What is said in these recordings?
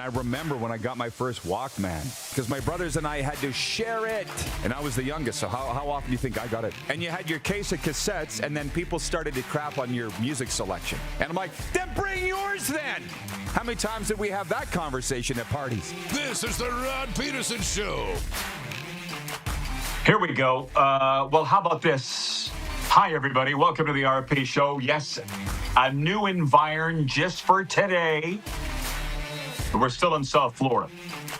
I remember when I got my first Walkman, because my brothers and I had to share it. And I was the youngest, so how often do you think I got it? And you had your case of cassettes, and then people started to crap on your music selection. And I'm like, then bring yours then! How many times did we have that conversation at parties? This is the Rod Pedersen Show. Here we go. Well, how about this? Hi, everybody. Welcome to the RP Show. Yes, a new environment just for today. We're still in South Florida,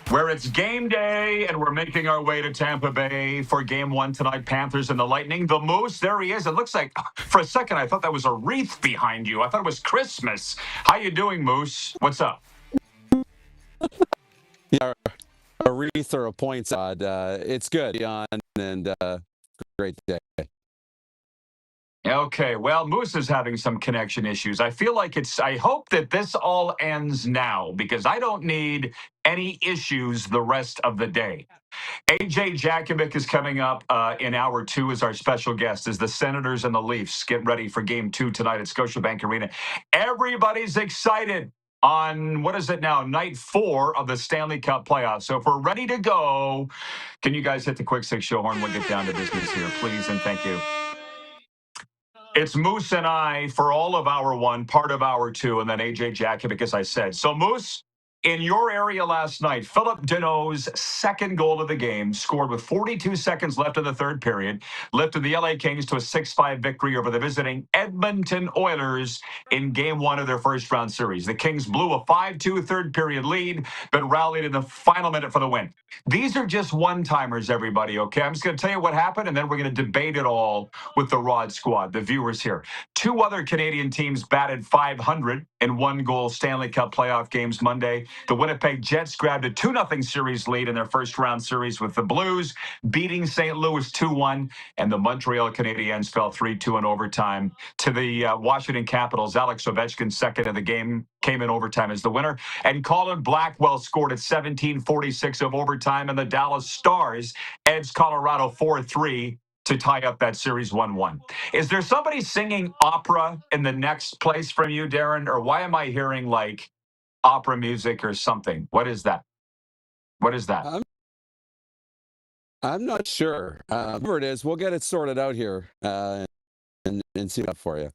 where it's game day, and we're making our way to Tampa Bay for game one tonight, Panthers and the Lightning. The Moose, there he is. It looks like, for a second, I thought that was a wreath behind you. I thought it was Christmas. How you doing, Moose? What's up? Yeah, a wreath or a points odd. It's good, Jan, and great day. Okay, well, Moose is having some connection issues. I feel like I hope that this all ends now, because I don't need any issues the rest of the day. AJ Jakubec is coming up in hour two as our special guest as the Senators and the Leafs get ready for game two tonight at Scotiabank Arena. Everybody's excited on, what is it now, night 4 of the Stanley Cup playoffs. So if we're ready to go, can you guys hit the quick six show horn? We'll get down to business here, please, and thank you. It's Moose and I for all of hour one, part of hour two, and then AJ Jakubec, as I said. So, Moose, in your area last night, Philip Deneau's second goal of the game, scored with 42 seconds left in the third period, lifted the LA Kings to a 6-5 victory over the visiting Edmonton Oilers in game one of their first-round series. The Kings blew a 5-2 third period lead, but rallied in the final minute for the win. These are just one-timers, everybody, okay? I'm just going to tell you what happened, and then we're going to debate it all with the Rod Squad, the viewers here. 2 other Canadian teams batted .500 in one-goal Stanley Cup playoff games Monday. The Winnipeg Jets grabbed a 2-0 series lead in their first-round series with the Blues, beating St. Louis 2-1, and the Montreal Canadiens fell 3-2 in overtime to the Washington Capitals. Alex Ovechkin's second of the game came in overtime as the winner, and Colin Blackwell scored at 17:46 of overtime, and the Dallas Stars edged Colorado 4-3 to tie up that series 1-1. Is there somebody singing opera in the next place from you, Darren, or why am I hearing like opera music or something? What is that? What is that? I'm not sure. Whatever it is, we'll get it sorted out here and see that for you.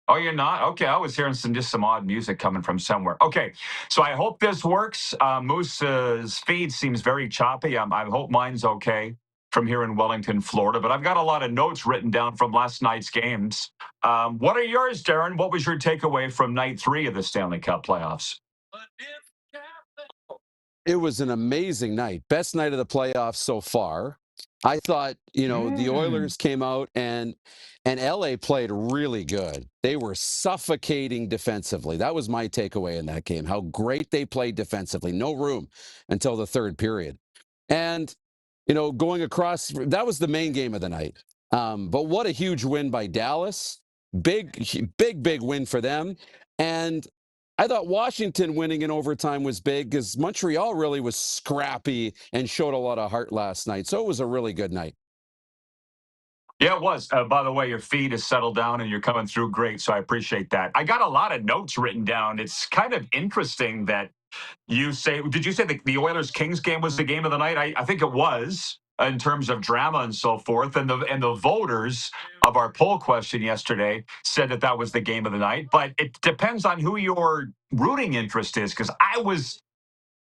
Oh, you're not? Okay, I was hearing some odd music coming from somewhere. Okay, so I hope this works. Moose's feed seems very choppy. I hope mine's okay from here in Wellington, Florida. But I've got a lot of notes written down from last night's games. What are yours, Darren? What was your takeaway from night 3 of the Stanley Cup playoffs? It was an amazing night. Best night of the playoffs so far. I thought, the Oilers came out and LA played really good. They were suffocating defensively. That was my takeaway in that game, how great they played defensively. No room until the third period. And, going across, that was the main game of the night. But what a huge win by Dallas. Big win for them. And I thought Washington winning in overtime was big because Montreal really was scrappy and showed a lot of heart last night. So it was a really good night. Yeah, it was. By the way, your feed has settled down and you're coming through great, so I appreciate that. I got a lot of notes written down. It's kind of interesting that you say, did you say the Oilers-Kings game was the game of the night? I think it was, in terms of drama and so forth. And the voters of our poll question yesterday said that was the game of the night. But it depends on who your rooting interest is, because I was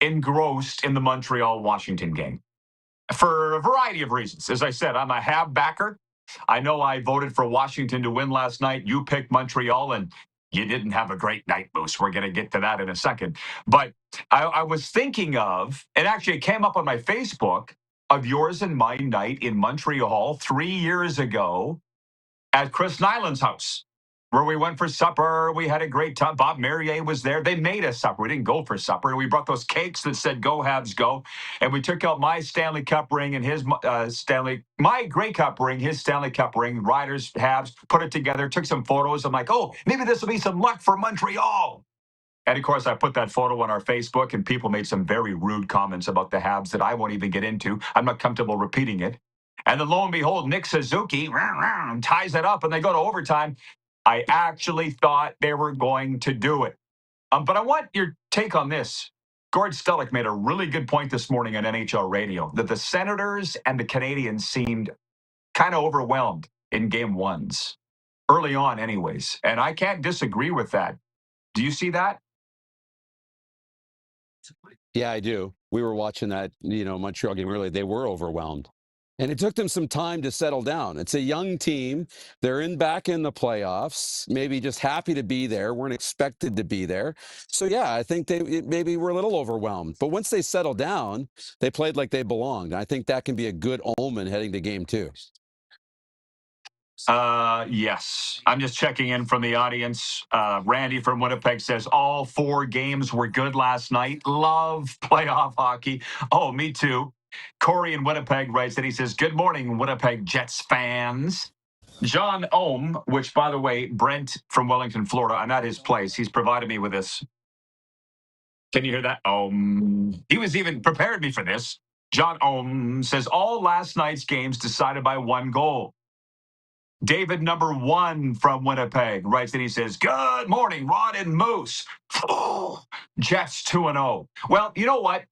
engrossed in the Montreal-Washington game for a variety of reasons. As I said, I'm a Hab backer. I know I voted for Washington to win last night. You picked Montreal, and you didn't have a great night, Moose. We're going to get to that in a second. But I was thinking of, and actually it came up on my Facebook, of yours and my night in Montreal 3 years ago at Chris Nyland's house, where we went for supper. We had a great time. Bob Merrier was there. They made us supper. We didn't go for supper. We brought those cakes that said "Go Habs Go," and we took out my Stanley Cup ring and his my Grey Cup ring, his Stanley Cup ring. Riders, Habs, put it together. Took some photos. I'm like, oh, maybe this will be some luck for Montreal. And, of course, I put that photo on our Facebook, and people made some very rude comments about the Habs that I won't even get into. I'm not comfortable repeating it. And then, lo and behold, Nick Suzuki ties it up, and they go to overtime. I actually thought they were going to do it. But I want your take on this. Gord Stellick made a really good point this morning on NHL radio that the Senators and the Canadians seemed kind of overwhelmed in game ones, early on anyways. And I can't disagree with that. Do you see that? Yeah, I do. We were watching that, Montreal game earlier. They were overwhelmed. And it took them some time to settle down. It's a young team. They're back in the playoffs, maybe just happy to be there, weren't expected to be there. So, yeah, I think they maybe were a little overwhelmed. But once they settled down, they played like they belonged. I think that can be a good omen heading to game 2. Yes. I'm just checking in from the audience. Randy from Winnipeg says all 4 games were good last night. Love playoff hockey. Oh, me too. Corey in Winnipeg writes that he says, good morning, Winnipeg Jets fans. John Ohm, which, by the way, Brent from Wellington, Florida, I'm at his place. He's provided me with this. Can you hear that? He was even prepared me for this. John Ohm says all last night's games decided by 1 goal. David number 1 from Winnipeg writes that he says, good morning, Rod and Moose. Jets 2-0. Well, you know what?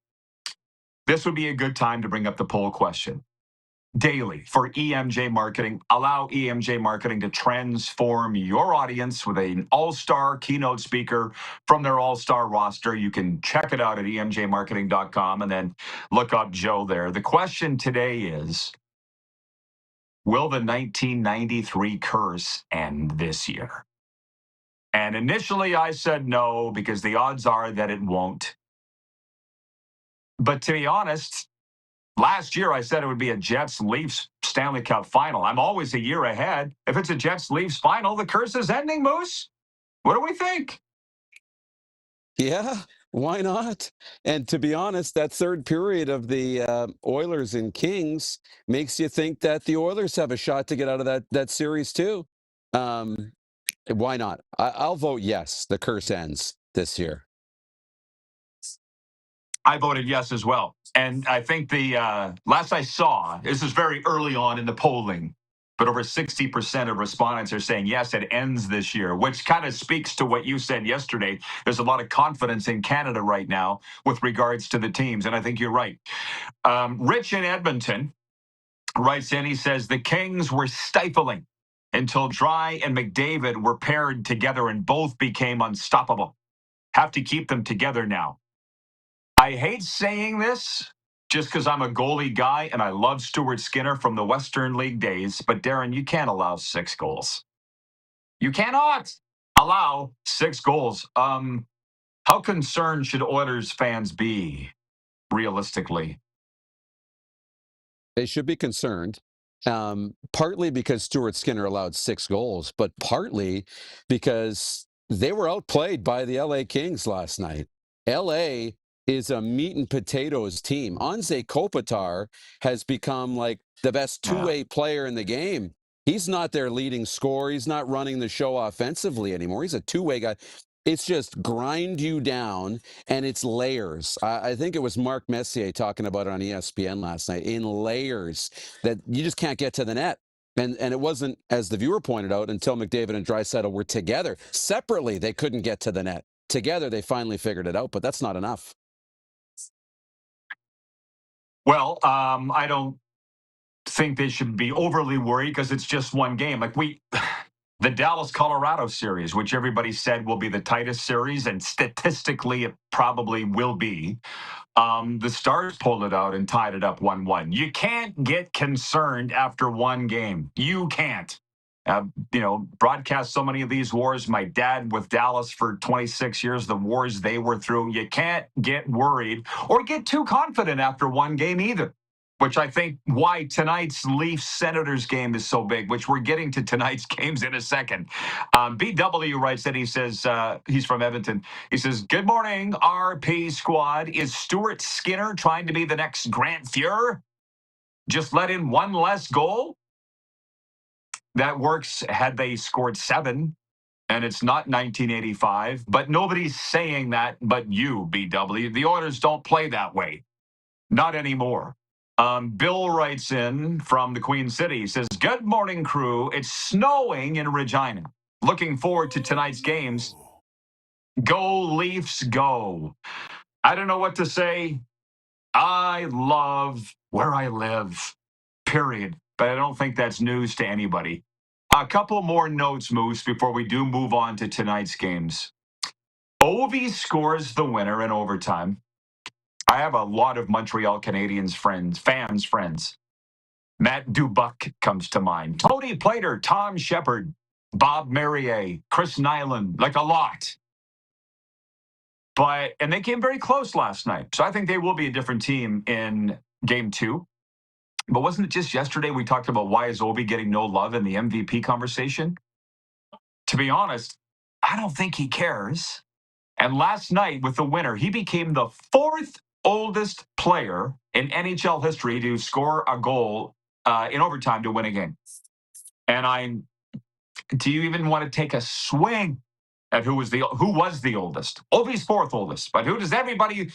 This would be a good time to bring up the poll question. Daily for EMJ Marketing. Allow EMJ Marketing to transform your audience with an all-star keynote speaker from their all-star roster. You can check it out at emjmarketing.com and then look up Joe there. The question today is, will the 1993 curse end this year? And initially I said no, because the odds are that it won't. But to be honest, last year I said it would be a Jets-Leafs Stanley Cup final. I'm always a year ahead. If it's a Jets-Leafs final, the curse is ending, Moose. What do we think? Yeah, why not? And to be honest, that third period of the Oilers and Kings makes you think that the Oilers have a shot to get out of that series too. Why not? I'll vote yes. The curse ends this year. I voted yes as well. And I think the last I saw, this is very early on in the polling, but over 60% of respondents are saying, yes, it ends this year, which kind of speaks to what you said yesterday. There's a lot of confidence in Canada right now with regards to the teams, and I think you're right. Rich in Edmonton writes in, he says, the Kings were stifling until Dry and McDavid were paired together and both became unstoppable. Have to keep them together now. I hate saying this just because I'm a goalie guy and I love Stuart Skinner from the Western League days, but Darren, you can't allow 6 goals. You cannot allow 6 goals. How concerned should Oilers fans be, realistically? They should be concerned, partly because Stuart Skinner allowed 6 goals, but partly because they were outplayed by the LA Kings last night. LA is a meat and potatoes team. Anze Kopitar has become like the best two-way player in the game. He's not their leading scorer. He's not running the show offensively anymore. He's a two-way guy. It's just grind you down, and it's layers. I think it was Mark Messier talking about it on ESPN last night, in layers that you just can't get to the net. And it wasn't, as the viewer pointed out, until McDavid and Draisaitl were together. Separately, they couldn't get to the net. Together, they finally figured it out, but that's not enough. Well, I don't think they should be overly worried because it's just one game. Like the Dallas-Colorado series, which everybody said will be the tightest series, and statistically it probably will be. The Stars pulled it out and tied it up 1-1. You can't get concerned after one game. You can't. Broadcast so many of these wars. My dad with Dallas for 26 years, the wars they were through. You can't get worried or get too confident after one game either, which I think why tonight's Leafs-Senators game is so big, which we're getting to tonight's games in a second. BW writes that he says, he's from Edmonton. He says, good morning, RP squad. Is Stuart Skinner trying to be the next Grant Fuhrer? Just let in one less goal? That works had they scored 7, and it's not 1985. But nobody's saying that but you, BW. The Oilers don't play that way. Not anymore. Bill writes in from the Queen City. He says, good morning, crew. It's snowing in Regina. Looking forward to tonight's games. Go Leafs, go. I don't know what to say. I love where I live, period. But I don't think that's news to anybody. A couple more notes, Moose, before we do move on to tonight's games. Ovi scores the winner in overtime. I have a lot of Montreal Canadiens fans. Matt Dubuc comes to mind. Tony Plater, Tom Shepard, Bob Merrier, Chris Nyland, like a lot. And they came very close last night. So I think they will be a different team in game 2. But wasn't it just yesterday we talked about why is Ovi getting no love in the MVP conversation? To be honest, I don't think he cares. And last night with the winner, he became the 4th oldest player in NHL history to score a goal in overtime to win a game. And do you even want to take a swing at who was the oldest? Ovi's 4th oldest, but who does everybody?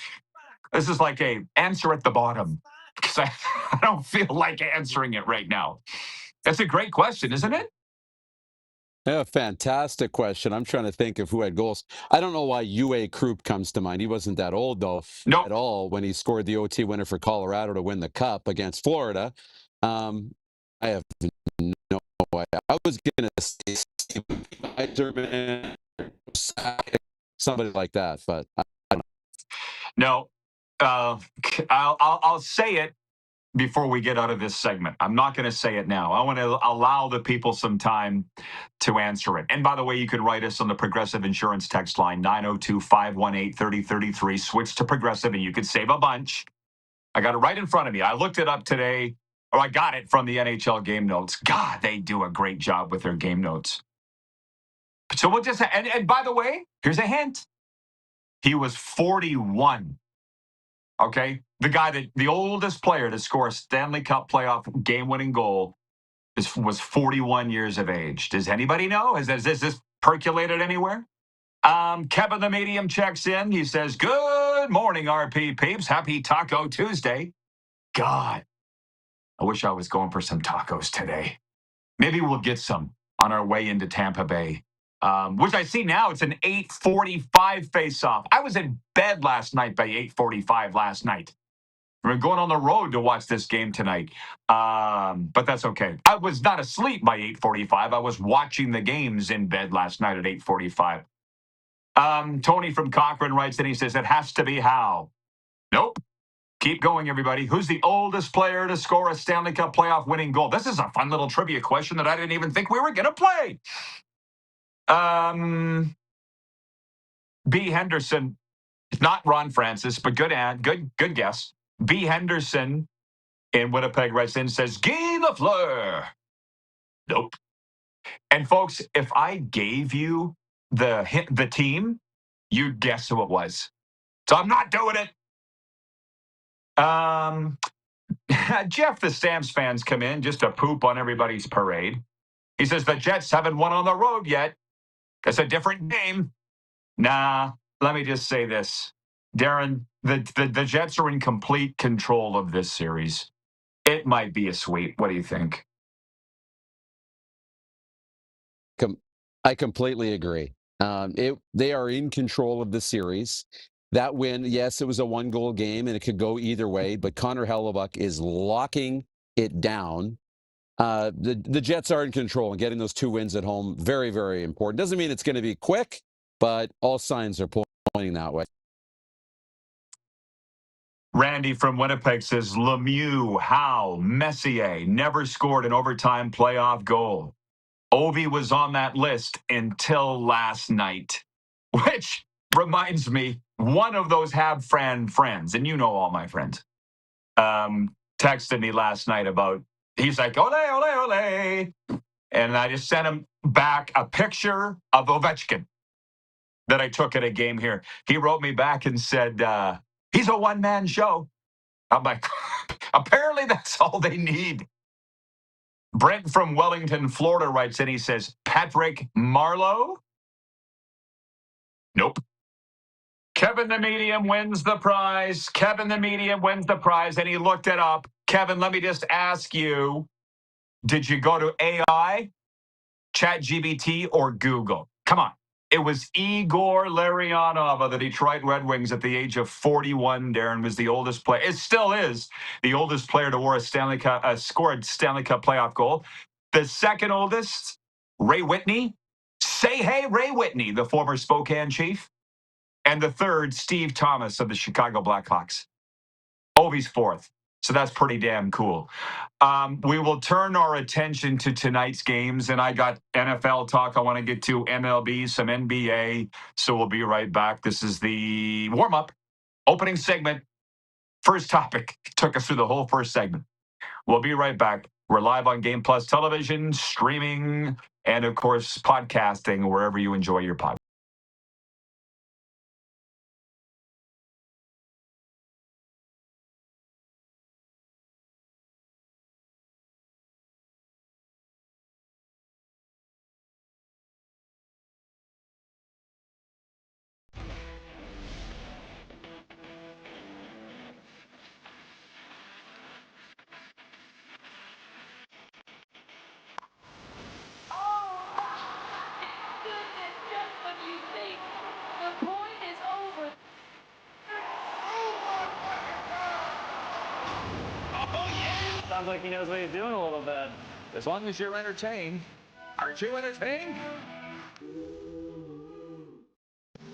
This is like a answer at the bottom because I don't feel like answering it right now. That's a great question, isn't it? Yeah, fantastic question. I'm trying to think of who had goals. I don't know why UA Krupp comes to mind. He wasn't that old, though, Nope. at all when he scored the OT winner for Colorado to win the Cup against Florida. I have no idea. I was going to say somebody like that, but I don't know. No. I'll say it before we get out of this segment. I'm not going to say it now. I want to allow the people some time to answer it. And by the way, you can write us on the Progressive Insurance text line, 902-518-3033. Switch to Progressive and you can save a bunch. I got it right in front of me. I looked it up today, or I got it from the NHL game notes. God, they do a great job with their game notes. So we'll just, and by the way, here's a hint. He was 41. Okay? The oldest player to score a Stanley Cup playoff game-winning goal was 41 years of age. Does anybody know? Has this percolated anywhere? Kevin the Medium checks in. He says, good morning, RP peeps. Happy Taco Tuesday. God, I wish I was going for some tacos today. Maybe we'll get some on our way into Tampa Bay. Which I see now, it's an 8:45 face-off. I was in bed last night by 8:45 last night. We're going on the road to watch this game tonight. But that's okay. I was not asleep by 8:45. I was watching the games in bed last night at 8:45. Tony from Cochrane writes in, he says, it has to be Howe. Nope. Keep going, everybody. Who's the oldest player to score a Stanley Cup playoff winning goal? This is a fun little trivia question that I didn't even think we were going to play. B. Henderson. It's not Ron Francis, but good guess. B. Henderson in Winnipeg writes in, says, Guy Lafleur. Nope. And folks, if I gave you the team, you'd guess who it was. So I'm not doing it. Jeff, the Stamps fans come in just to poop on everybody's parade. He says the Jets haven't won on the road yet. It's a different game. Nah, let me just say this. Darren, the Jets are in complete control of this series. It might be a sweep. What do you think? I completely agree. They are in control of the series. That win, yes, it was a 1-goal game, and it could go either way, but Connor Hellebuck is locking it down. The Jets are in control, and getting those 2 wins at home, very, very important. Doesn't mean it's going to be quick, but all signs are pointing that way. Randy from Winnipeg says, Lemieux, Howe, Messier never scored an overtime playoff goal. Ovi was on that list until last night, which reminds me, one of those friends, and you know all my friends, texted me last night about, he's like, ole, ole, ole. And I just sent him back a picture of Ovechkin that I took at a game here. He wrote me back and said, he's a one-man show. I'm like, apparently that's all they need. Brent from Wellington, Florida writes in, he says, Patrick Marleau? Nope. Kevin the Medium wins the prize. Kevin the Medium wins the prize, and he looked it up. Kevin, let me just ask you, did you go to AI, ChatGPT, or Google? Come on. It was Igor Larionov of the Detroit Red Wings at the age of 41. Darren was the oldest player. It still is the oldest player to scored Stanley Cup playoff goal. The second oldest, Ray Whitney. Say hey, Ray Whitney, the former Spokane Chief. And the third, Steve Thomas of the Chicago Blackhawks. Ovi's fourth. So that's pretty damn cool. We will turn our attention to tonight's games, and I got NFL talk I want to get to, MLB, some NBA, so we'll be right back. This is the warm-up, opening segment, first topic. Took us through the whole first segment. We'll be right back. We're live on Game Plus Television, streaming, and, of course, podcasting wherever you enjoy your podcast. Sounds like he knows what he's doing a little bit. As long as you're entertained. Aren't you entertained?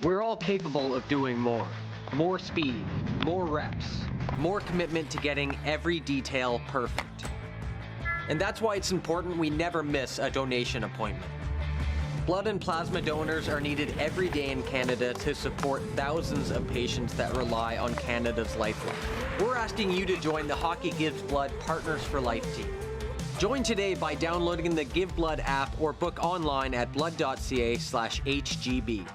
We're all capable of doing more. More speed, more reps, more commitment to getting every detail perfect. And that's why it's important we never miss a donation appointment. Blood and plasma donors are needed every day in Canada to support thousands of patients that rely on Canada's lifeline. We're asking you to join the Hockey Gives Blood Partners for Life team. Join today by downloading the Give Blood app or book online at blood.ca/HGB.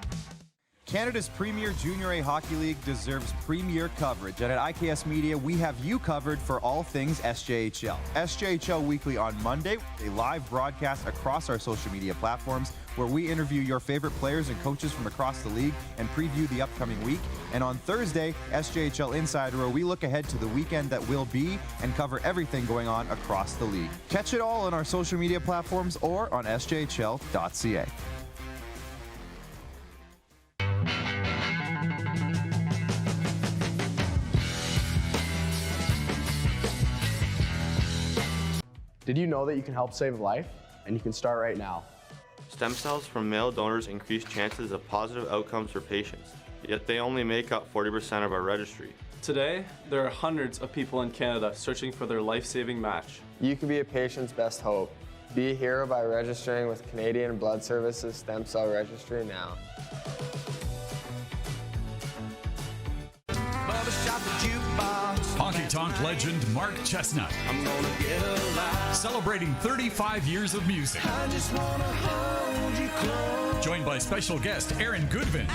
Canada's premier Junior A Hockey League deserves premier coverage, and at IKS Media, we have you covered for all things SJHL. SJHL Weekly on Monday, a live broadcast across our social media platforms where we interview your favorite players and coaches from across the league and preview the upcoming week. And on Thursday, SJHL Insider, where we look ahead to the weekend that will be and cover everything going on across the league. Catch it all on our social media platforms or on sjhl.ca. Did you know that you can help save a life? And you can start right now. Stem cells from male donors increase chances of positive outcomes for patients, yet they only make up 40% of our registry. Today, there are hundreds of people in Canada searching for their life-saving match. You can be a patient's best hope. Be a hero by registering with Canadian Blood Services Stem Cell Registry now. Honky Tonk legend Mark Chestnut. Celebrating 35 years of music. Joined by special guest Aaron Goodvin.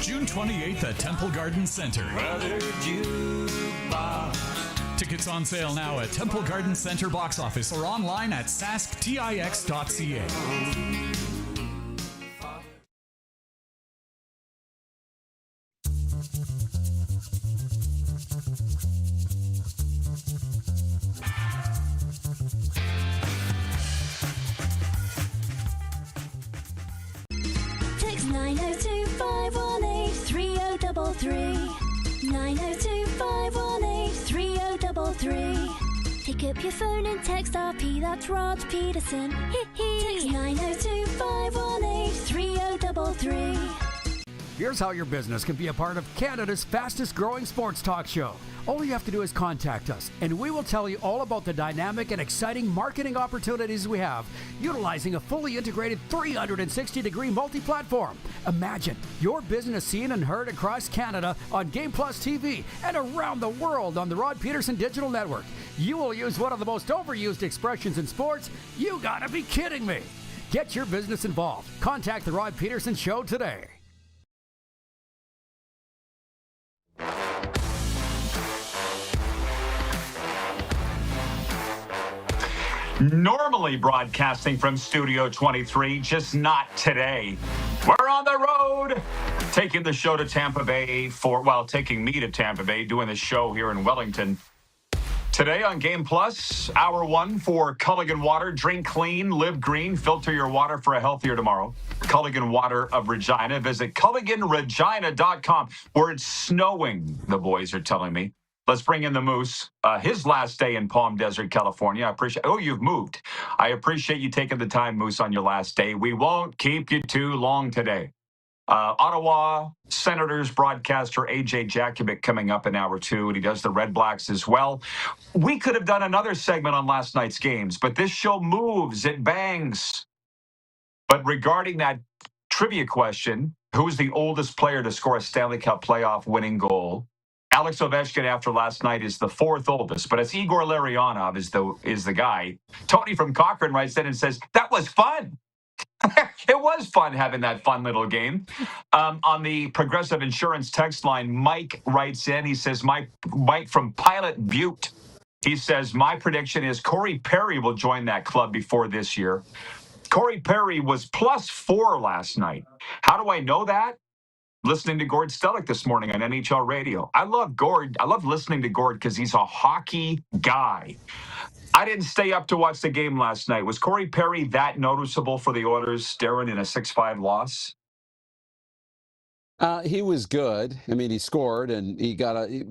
June 28th at Temple Garden Center. Tickets on sale now at Temple Garden Center box office or online at sasktix.ca. Text 902-518-3033. 902-518-3033. Pick up your phone and text RP, that's Rod Pedersen. Text 902-518-3033. Here's how your business can be a part of Canada's fastest growing sports talk show. All you have to do is contact us, and we will tell you all about the dynamic and exciting marketing opportunities we have, utilizing a fully integrated 360-degree multi-platform. Imagine your business seen and heard across Canada on Game Plus TV and around the world on the Rod Pedersen Digital Network. You will use one of the most overused expressions in sports. You gotta be kidding me. Get your business involved. Contact the Rod Pedersen Show today. Normally broadcasting from Studio 23, just not today. We're on the road, taking the show to Tampa Bay taking me to Tampa Bay, doing the show here in Wellington. Today on Game Plus, hour one for Culligan Water. Drink clean, live green, filter your water for a healthier tomorrow. Culligan Water of Regina. Visit CulliganRegina.com, where it's snowing, the boys are telling me. Let's bring in the Moose. His last day in Palm Desert, California. I appreciate. Oh, you've moved. I appreciate you taking the time, Moose, on your last day. We won't keep you too long today. Ottawa Senators broadcaster AJ Jakubec coming up in hour two, and he does the Red Blacks as well. We could have done another segment on last night's games, but this show moves, it bangs. But regarding that trivia question, who is the oldest player to score a Stanley Cup playoff winning goal? Alex Ovechkin after last night is the fourth oldest, but it's Igor Larionov is the guy. Tony from Cochrane writes in and says, that was fun. It was fun having that fun little game. On the Progressive Insurance text line, Mike writes in. He says, Mike from Pilot Butte. He says, my prediction is Corey Perry will join that club before this year. Corey Perry was +4 last night. How do I know that? Listening to Gord Stellick this morning on NHL Radio. I love Gord. I love listening to Gord because he's a hockey guy. I didn't stay up to watch the game last night. Was Corey Perry that noticeable for the Oilers, Darren, in a 6-5 loss? He was good. I mean, he scored, and he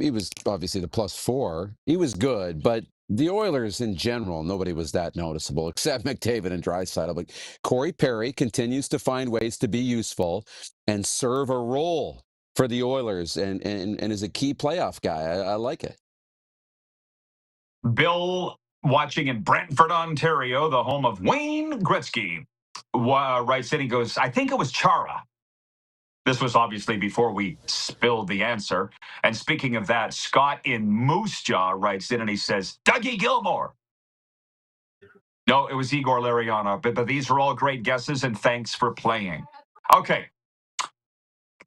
was obviously the +4. He was good, but the Oilers in general, nobody was that noticeable except McDavid and Draisaitl. But Corey Perry continues to find ways to be useful and serve a role for the Oilers, and is a key playoff guy. I like it. Bill, watching in Brantford, Ontario, the home of Wayne Gretzky, writes in, he goes, I think it was Chara. This was obviously before we spilled the answer. And speaking of that, Scott in Moose Jaw writes in and he says, Dougie Gilmore. No, it was Igor Larionov, but these are all great guesses, and thanks for playing. Okay,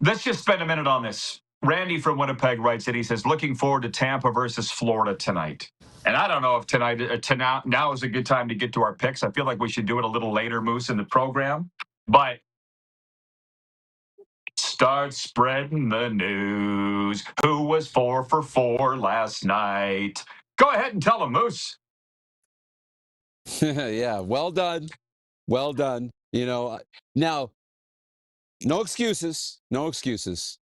let's just spend a minute on this. Randy from Winnipeg writes in, he says, looking forward to Tampa versus Florida tonight. And I don't know if now is a good time to get to our picks. I feel like we should do it a little later, Moose, in the program. But start spreading the news. Who was 4 for 4 last night? Go ahead and tell them, Moose. Yeah, well done. Well done. Now, no excuses. No excuses.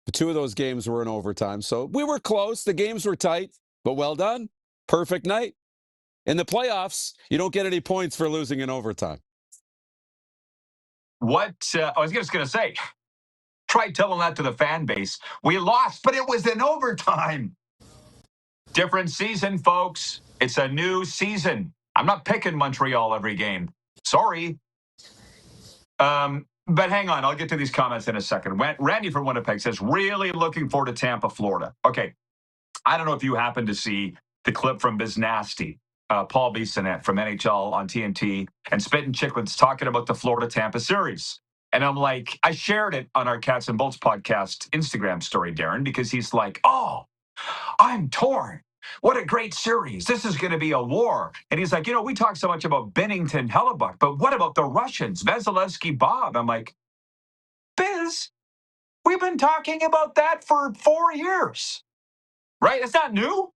The 2 of those games were in overtime, so we were close. The games were tight, but well done. Perfect night. In the playoffs, you don't get any points for losing in overtime. I was just going to say, try telling that to the fan base. We lost, but it was in overtime. Different season, folks. It's a new season. I'm not picking Montreal every game. Sorry. But hang on. I'll get to these comments in a second. Randy from Winnipeg says, really looking forward to Tampa, Florida. Okay. I don't know if you happen to see the clip from Biz Nasty, Paul Bissonnette from NHL on TNT, and Spittin' Chicklets talking about the Florida-Tampa series. And I'm like, I shared it on our Cats and Bolts podcast Instagram story, Darren, because he's like, oh, I'm torn. What a great series. This is going to be a war. And he's like, we talk so much about Bennington, Hellebuck, but what about the Russians, Vasilevsky, Bob? I'm like, Biz, we've been talking about that for 4 years, right? It's not new.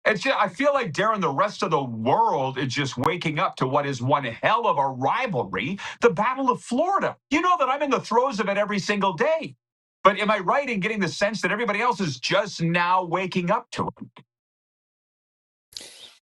It's just, I feel like, Darren, the rest of the world is just waking up to what is one hell of a rivalry, the Battle of Florida. You know that I'm in the throes of it every single day. But am I right in getting the sense that everybody else is just now waking up to it?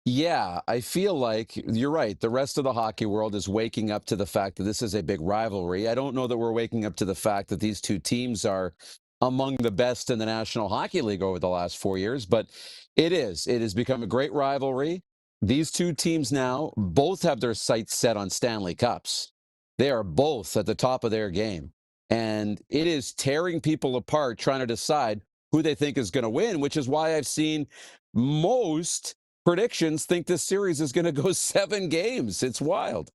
Yeah, I feel like you're right. The rest of the hockey world is waking up to the fact that this is a big rivalry. I don't know that we're waking up to the fact that these 2 teams are among the best in the National Hockey League over the last 4 years, but it is. It has become a great rivalry. These 2 teams now both have their sights set on Stanley Cups. They are both at the top of their game, and it is tearing people apart trying to decide who they think is going to win, which is why I've seen most predictions think this series is going to go 7 games. It's wild.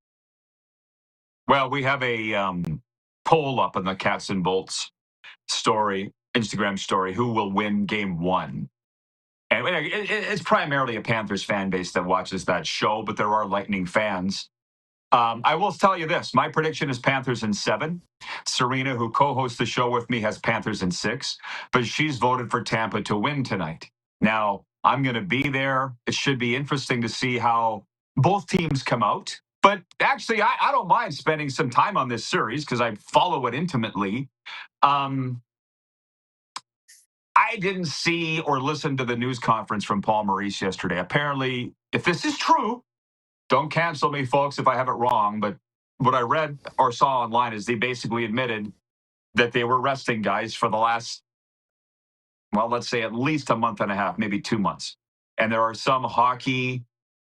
Well, we have a poll up on the Cats and Bolts Instagram story, who will win game 1. And it's primarily a Panthers fan base that watches that show, but there are Lightning fans. I will tell you this. My prediction is Panthers in 7. Serena, who co-hosts the show with me, has Panthers in 6, but she's voted for Tampa to win tonight. Now, I'm going to be there. It should be interesting to see how both teams come out. But actually, I don't mind spending some time on this series because I follow it intimately. I didn't see or listen to the news conference from Paul Maurice yesterday. Apparently, if this is true, don't cancel me, folks, if I have it wrong. But what I read or saw online is they basically admitted that they were resting guys for the last, well, let's say at least a month and a half, maybe 2 months. And there are some hockey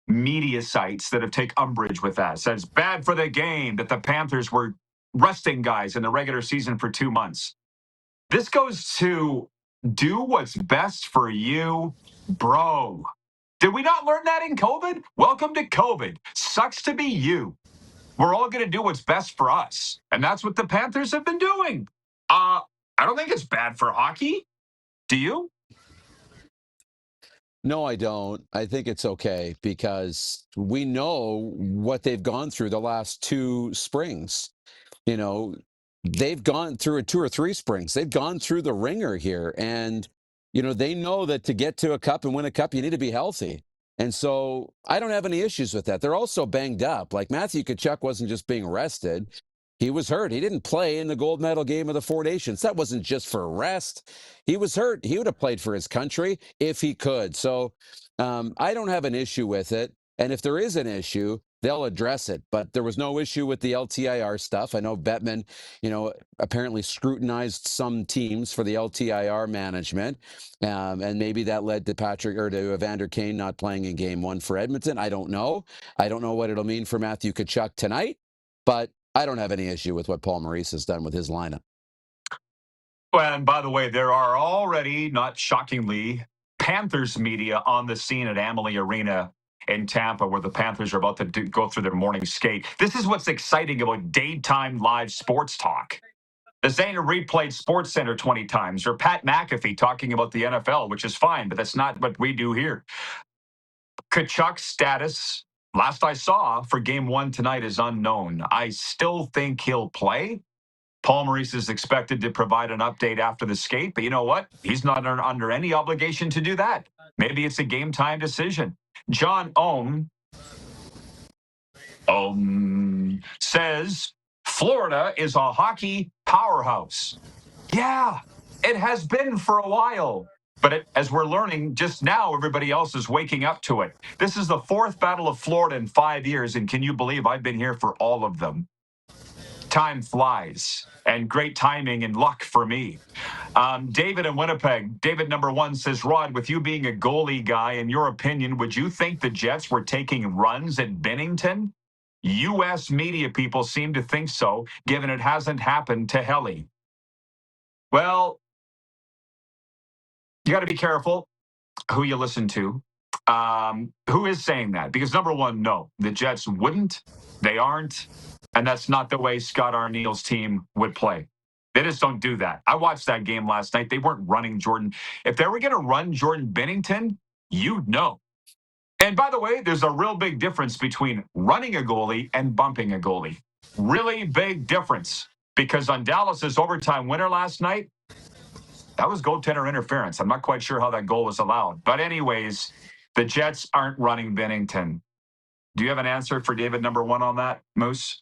media sites that have taken umbrage with that. Says it's bad for the game that the Panthers were resting guys in the regular season for 2 months. This goes to do what's best for you, bro. Did we not learn that in COVID? Welcome to COVID. Sucks to be you. We're all going to do what's best for us. And that's what the Panthers have been doing. I don't think it's bad for hockey. Do you? No, I don't. I think it's okay because we know what they've gone through the last 2 springs. You know, they've gone through 2 or 3 springs. They've gone through the ringer here. And, they know that to get to a cup and win a cup, you need to be healthy. And so I don't have any issues with that. They're also banged up. Like Matthew Tkachuk wasn't just being rested. He was hurt. He didn't play in the gold medal game of the 4 Nations. That wasn't just for rest. He was hurt. He would have played for his country if he could. So I don't have an issue with it. And if there is an issue, they'll address it. But there was no issue with the LTIR stuff. I know Bettman, apparently scrutinized some teams for the LTIR management. And maybe that led to to Evander Kane not playing in game 1 for Edmonton. I don't know. I don't know what it'll mean for Matthew Tkachuk tonight. But I don't have any issue with what Paul Maurice has done with his lineup. Well, and by the way, there are already, not shockingly, Panthers media on the scene at Amalie Arena in Tampa, where the Panthers are about to go through their morning skate. This is what's exciting about daytime live sports talk. The Zane replayed Sports Center 20 times, or Pat McAfee talking about the NFL, which is fine, but that's not what we do here. Tkachuk's status, last I saw, for game 1 tonight is unknown. I still think he'll play. Paul Maurice is expected to provide an update after the skate, but you know what? He's not under any obligation to do that. Maybe it's a game time decision. John Ohm says Florida is a hockey powerhouse. Yeah, it has been for a while. But as we're learning just now, everybody else is waking up to it. This is the 4th Battle of Florida in 5 years, and can you believe I've been here for all of them? Time flies, and great timing and luck for me. David in Winnipeg, David number 1 says, Rod, with you being a goalie guy, in your opinion, would you think the Jets were taking runs at Binnington? U.S. media people seem to think so, given it hasn't happened to Helly. Well, you got to be careful who you listen to. Who is saying that? Because number 1, no, the Jets wouldn't. They aren't. And that's not the way Scott Arneal's team would play. They just don't do that. I watched that game last night. They weren't running Jordan. If they were going to run Jordan Binnington, you'd know. And by the way, there's a real big difference between running a goalie and bumping a goalie. Really big difference. Because on Dallas's overtime winner last night, that was goaltender interference. I'm not quite sure how that goal was allowed. But anyways, the Jets aren't running Binnington. Do you have an answer for David number 1 on that, Moose?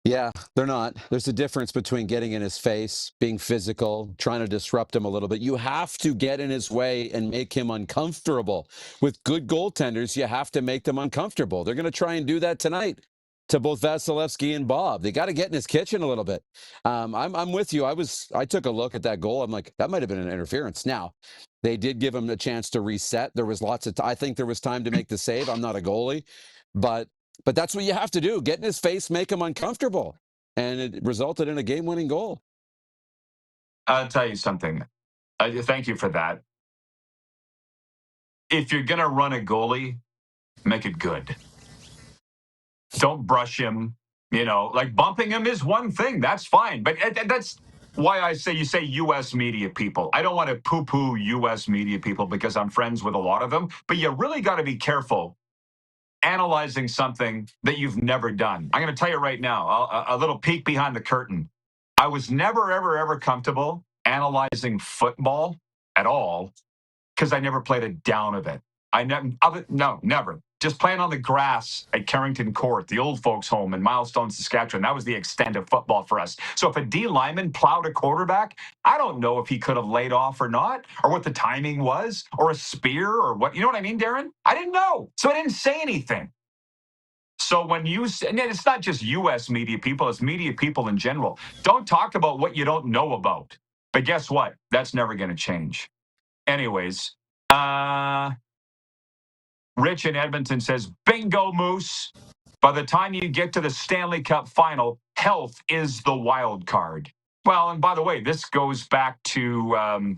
Yeah, they're not. There's a difference between getting in his face, being physical, trying to disrupt him a little bit. You have to get in his way and make him uncomfortable. With good goaltenders, you have to make them uncomfortable. They're going to try and do that tonight to both Vasilevsky and Bob. They got to get in his kitchen a little bit. I'm with you. I took a look at that goal. I'm like, that might have been an interference. Now, they did give him a chance to reset. There was I think there was time to make the save. I'm not a goalie, but that's what you have to do. Get in his face, make him uncomfortable. And it resulted in a game-winning goal. I'll tell you something. Thank you for that. If you're going to run a goalie, make it good. Don't brush him. Like bumping him is one thing. That's fine. But that's why I say you say U.S. media people. I don't want to poo-poo U.S. media people because I'm friends with a lot of them. But you really got to be careful analyzing something that you've never done. I'm going to tell you right now, a little peek behind the curtain. I was never, ever, ever comfortable analyzing football at all because I never played a down of it. Never. Just playing on the grass at Carrington Court, the old folks' home in Milestone, Saskatchewan. That was the extent of football for us. So if a D lineman plowed a quarterback, I don't know if he could have laid off or not, or what the timing was, or a spear, or what. You know what I mean, Darren? I didn't know. So I didn't say anything. So when you, and it's not just U.S. media people, it's media people in general. Don't talk about what you don't know about. But guess what? That's never going to change. Anyways, Rich in Edmonton says, bingo, Moose. By the time you get to the Stanley Cup final, health is the wild card. Well, and by the way, this goes back to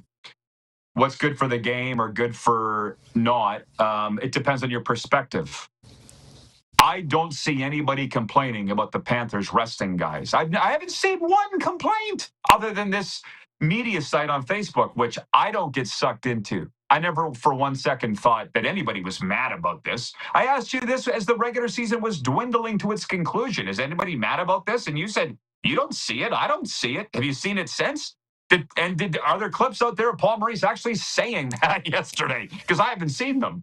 what's good for the game or good for not. It depends on your perspective. I don't see anybody complaining about the Panthers resting guys. I haven't seen one complaint other than this media site on Facebook, which I don't get sucked into. I never for 1 second thought that anybody was mad about this. I asked you this as the regular season was dwindling to its conclusion. Is anybody mad about this? And you said, you don't see it. I don't see it. Have you seen it since? Are there clips out there of Paul Maurice actually saying that yesterday? Because I haven't seen them.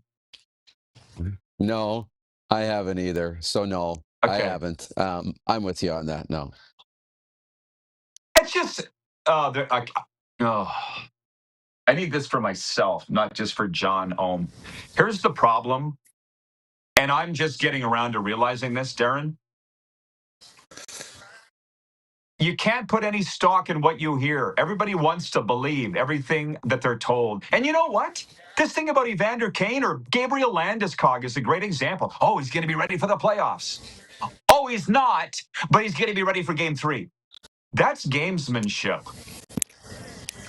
No, I haven't either. So no, okay. I haven't. I'm with you on that. No. It's just, I need this for myself, not just for John Ohm. Here's the problem, and I'm just getting around to realizing this, Darren. You can't put any stock in what you hear. Everybody wants to believe everything that they're told. And you know what? This thing about Evander Kane or Gabriel Landeskog is a great example. Oh, he's going to be ready for the playoffs. Oh, he's not, but he's going to be ready for game 3. That's gamesmanship.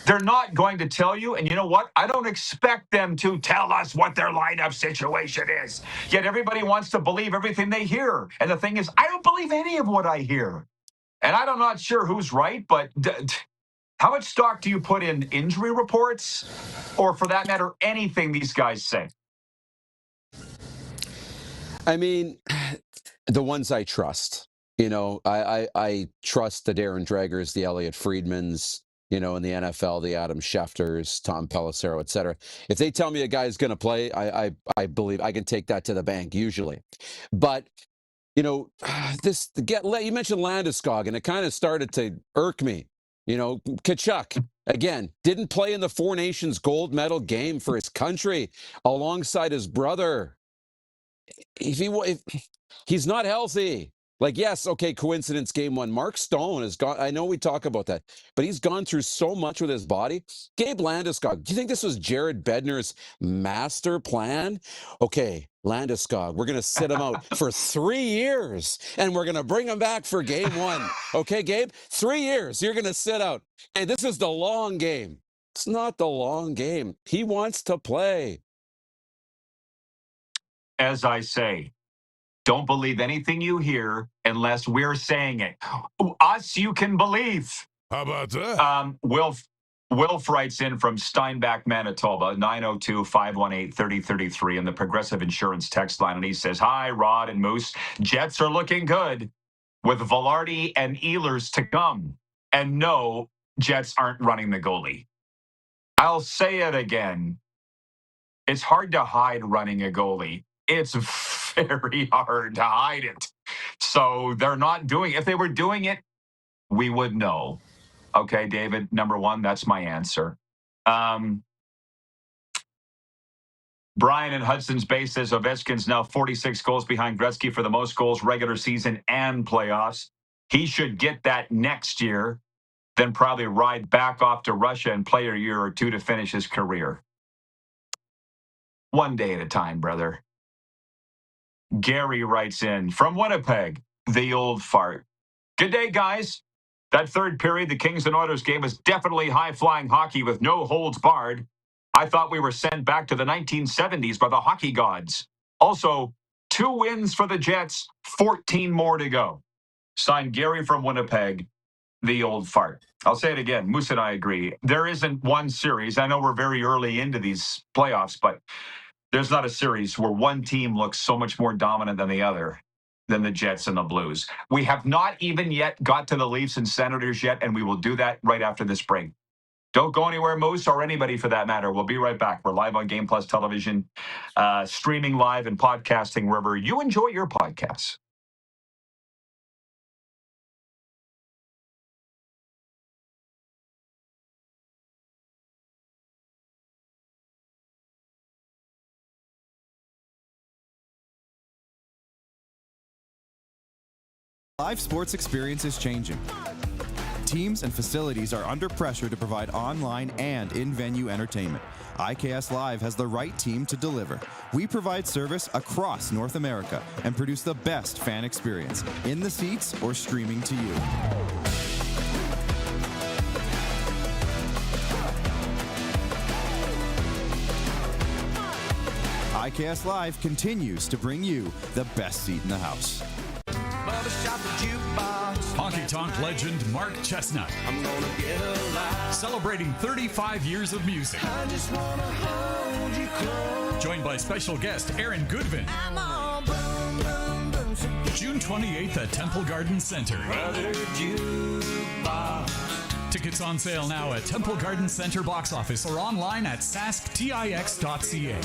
They're not going to tell you, and you know what? I don't expect them to tell us what their lineup situation is. Yet everybody wants to believe everything they hear. And the thing is, I don't believe any of what I hear. And I'm not sure who's right, but how much stock do you put in injury reports? Or for that matter, anything these guys say? I mean, the ones I trust. You know, I trust the Darren Dragers, the Elliot Friedmans, you know, in the NFL, the Adam Schefters, Tom Pelissero, et cetera. If they tell me a guy's going to play, I believe I can take that to the bank usually. But, you know, you mentioned Landeskog, and it kind of started to irk me. You know, Tkachuk, again, didn't play in the Four Nations gold medal game for his country alongside his brother. If he's not healthy. Like, yes, okay, coincidence, game 1. Mark Stone has gone. I know we talk about that, but he's gone through so much with his body. Gabe Landeskog, do you think this was Jared Bednar's master plan? Okay, Landeskog, we're going to sit him out for 3 years, and we're going to bring him back for game 1. Okay, Gabe? 3 years, you're going to sit out. Hey, this is the long game. It's not the long game. He wants to play. As I say, don't believe anything you hear unless we're saying it. Us, you can believe. How about that? Wilf writes in from Steinbach, Manitoba, 902-518-3033 in the Progressive Insurance text line, and he says, hi, Rod and Moose. Jets are looking good with Velarde and Ehlers to come. And no, Jets aren't running the goalie. I'll say it again. It's hard to hide running a goalie. It's very hard to hide it. So they're not doing it. If they were doing it, we would know. Okay, David, number 1, that's my answer. Brian in Hudson's Bay says Ovechkin's now 46 goals behind Gretzky for the most goals regular season and playoffs. He should get that next year, then probably ride back off to Russia and play a year or 2 to finish his career. One day at a time, brother. Gary writes in from Winnipeg, the old fart. Good day, guys. That third period, the Kings and Oilers game was definitely high-flying hockey with no holds barred. I thought we were sent back to the 1970s by the hockey gods. Also, 2 wins for the Jets, 14 more to go. Signed Gary from Winnipeg, the old fart. I'll say it again. Moose and I agree. There isn't one series. I know we're very early into these playoffs, but there's not a series where one team looks so much more dominant than the other, than the Jets and the Blues. We have not even yet got to the Leafs and Senators yet, and we will do that right after this break. Don't go anywhere, Moose, or anybody for that matter. We'll be right back. We're live on Game Plus Television, streaming live and podcasting wherever you enjoy your podcasts. Live sports experience is changing. Teams and facilities are under pressure to provide online and in-venue entertainment. IKS Live has the right team to deliver. We provide service across North America and produce the best fan experience, in the seats or streaming to you. IKS Live continues to bring you the best seat in the house. Honky Tonk legend Mark Chestnut. Celebrating 35 years of music. Joined by special guest Aaron Goodvin. June 28th at Temple Garden Center. Tickets on sale now at Temple Garden Center box office or online at sasktix.ca.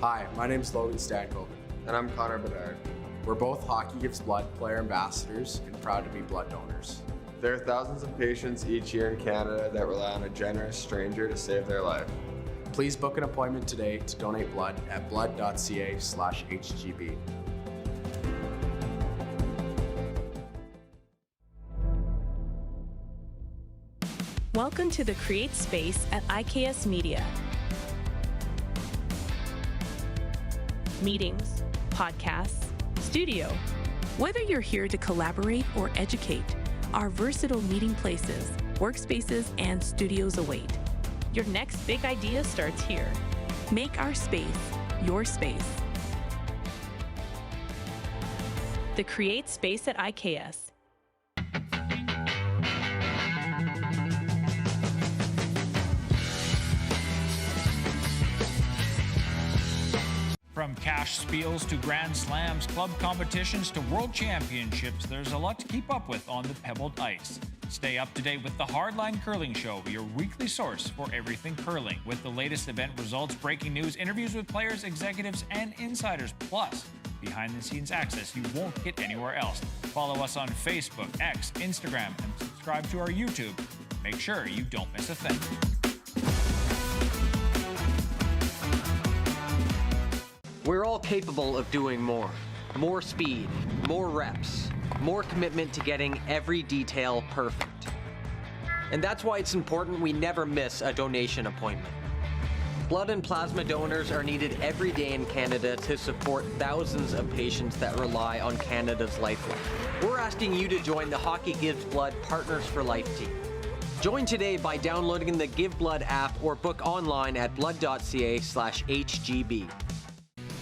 Hi, my name is Logan Stankoven. And I'm Connor Bedard. We're both Hockey Gives Blood player ambassadors and proud to be blood donors. There are thousands of patients each year in Canada that rely on a generous stranger to save their life. Please book an appointment today to donate blood at blood.ca/HGB. Welcome to the Create Space at IKS Media. Meetings, podcasts, studio. Whether you're here to collaborate or educate, our versatile meeting places, workspaces, and studios await. Your next big idea starts here. Make our space your space. The Create Space at IKS. From cash spiels to grand slams, club competitions to world championships, there's a lot to keep up with on the pebbled ice. Stay up to date with the Hardline Curling Show, your weekly source for everything curling, with the latest event results, breaking news, interviews with players, executives, and insiders, plus behind-the-scenes access you won't get anywhere else. Follow us on Facebook, X, Instagram, and subscribe to our YouTube. Make sure you don't miss a thing. We're all capable of doing more. More speed, more reps, more commitment to getting every detail perfect. And that's why it's important we never miss a donation appointment. Blood and plasma donors are needed every day in Canada to support thousands of patients that rely on Canada's lifeline. We're asking you to join the Hockey Gives Blood Partners for Life team. Join today by downloading the Give Blood app or book online at blood.ca/HGB.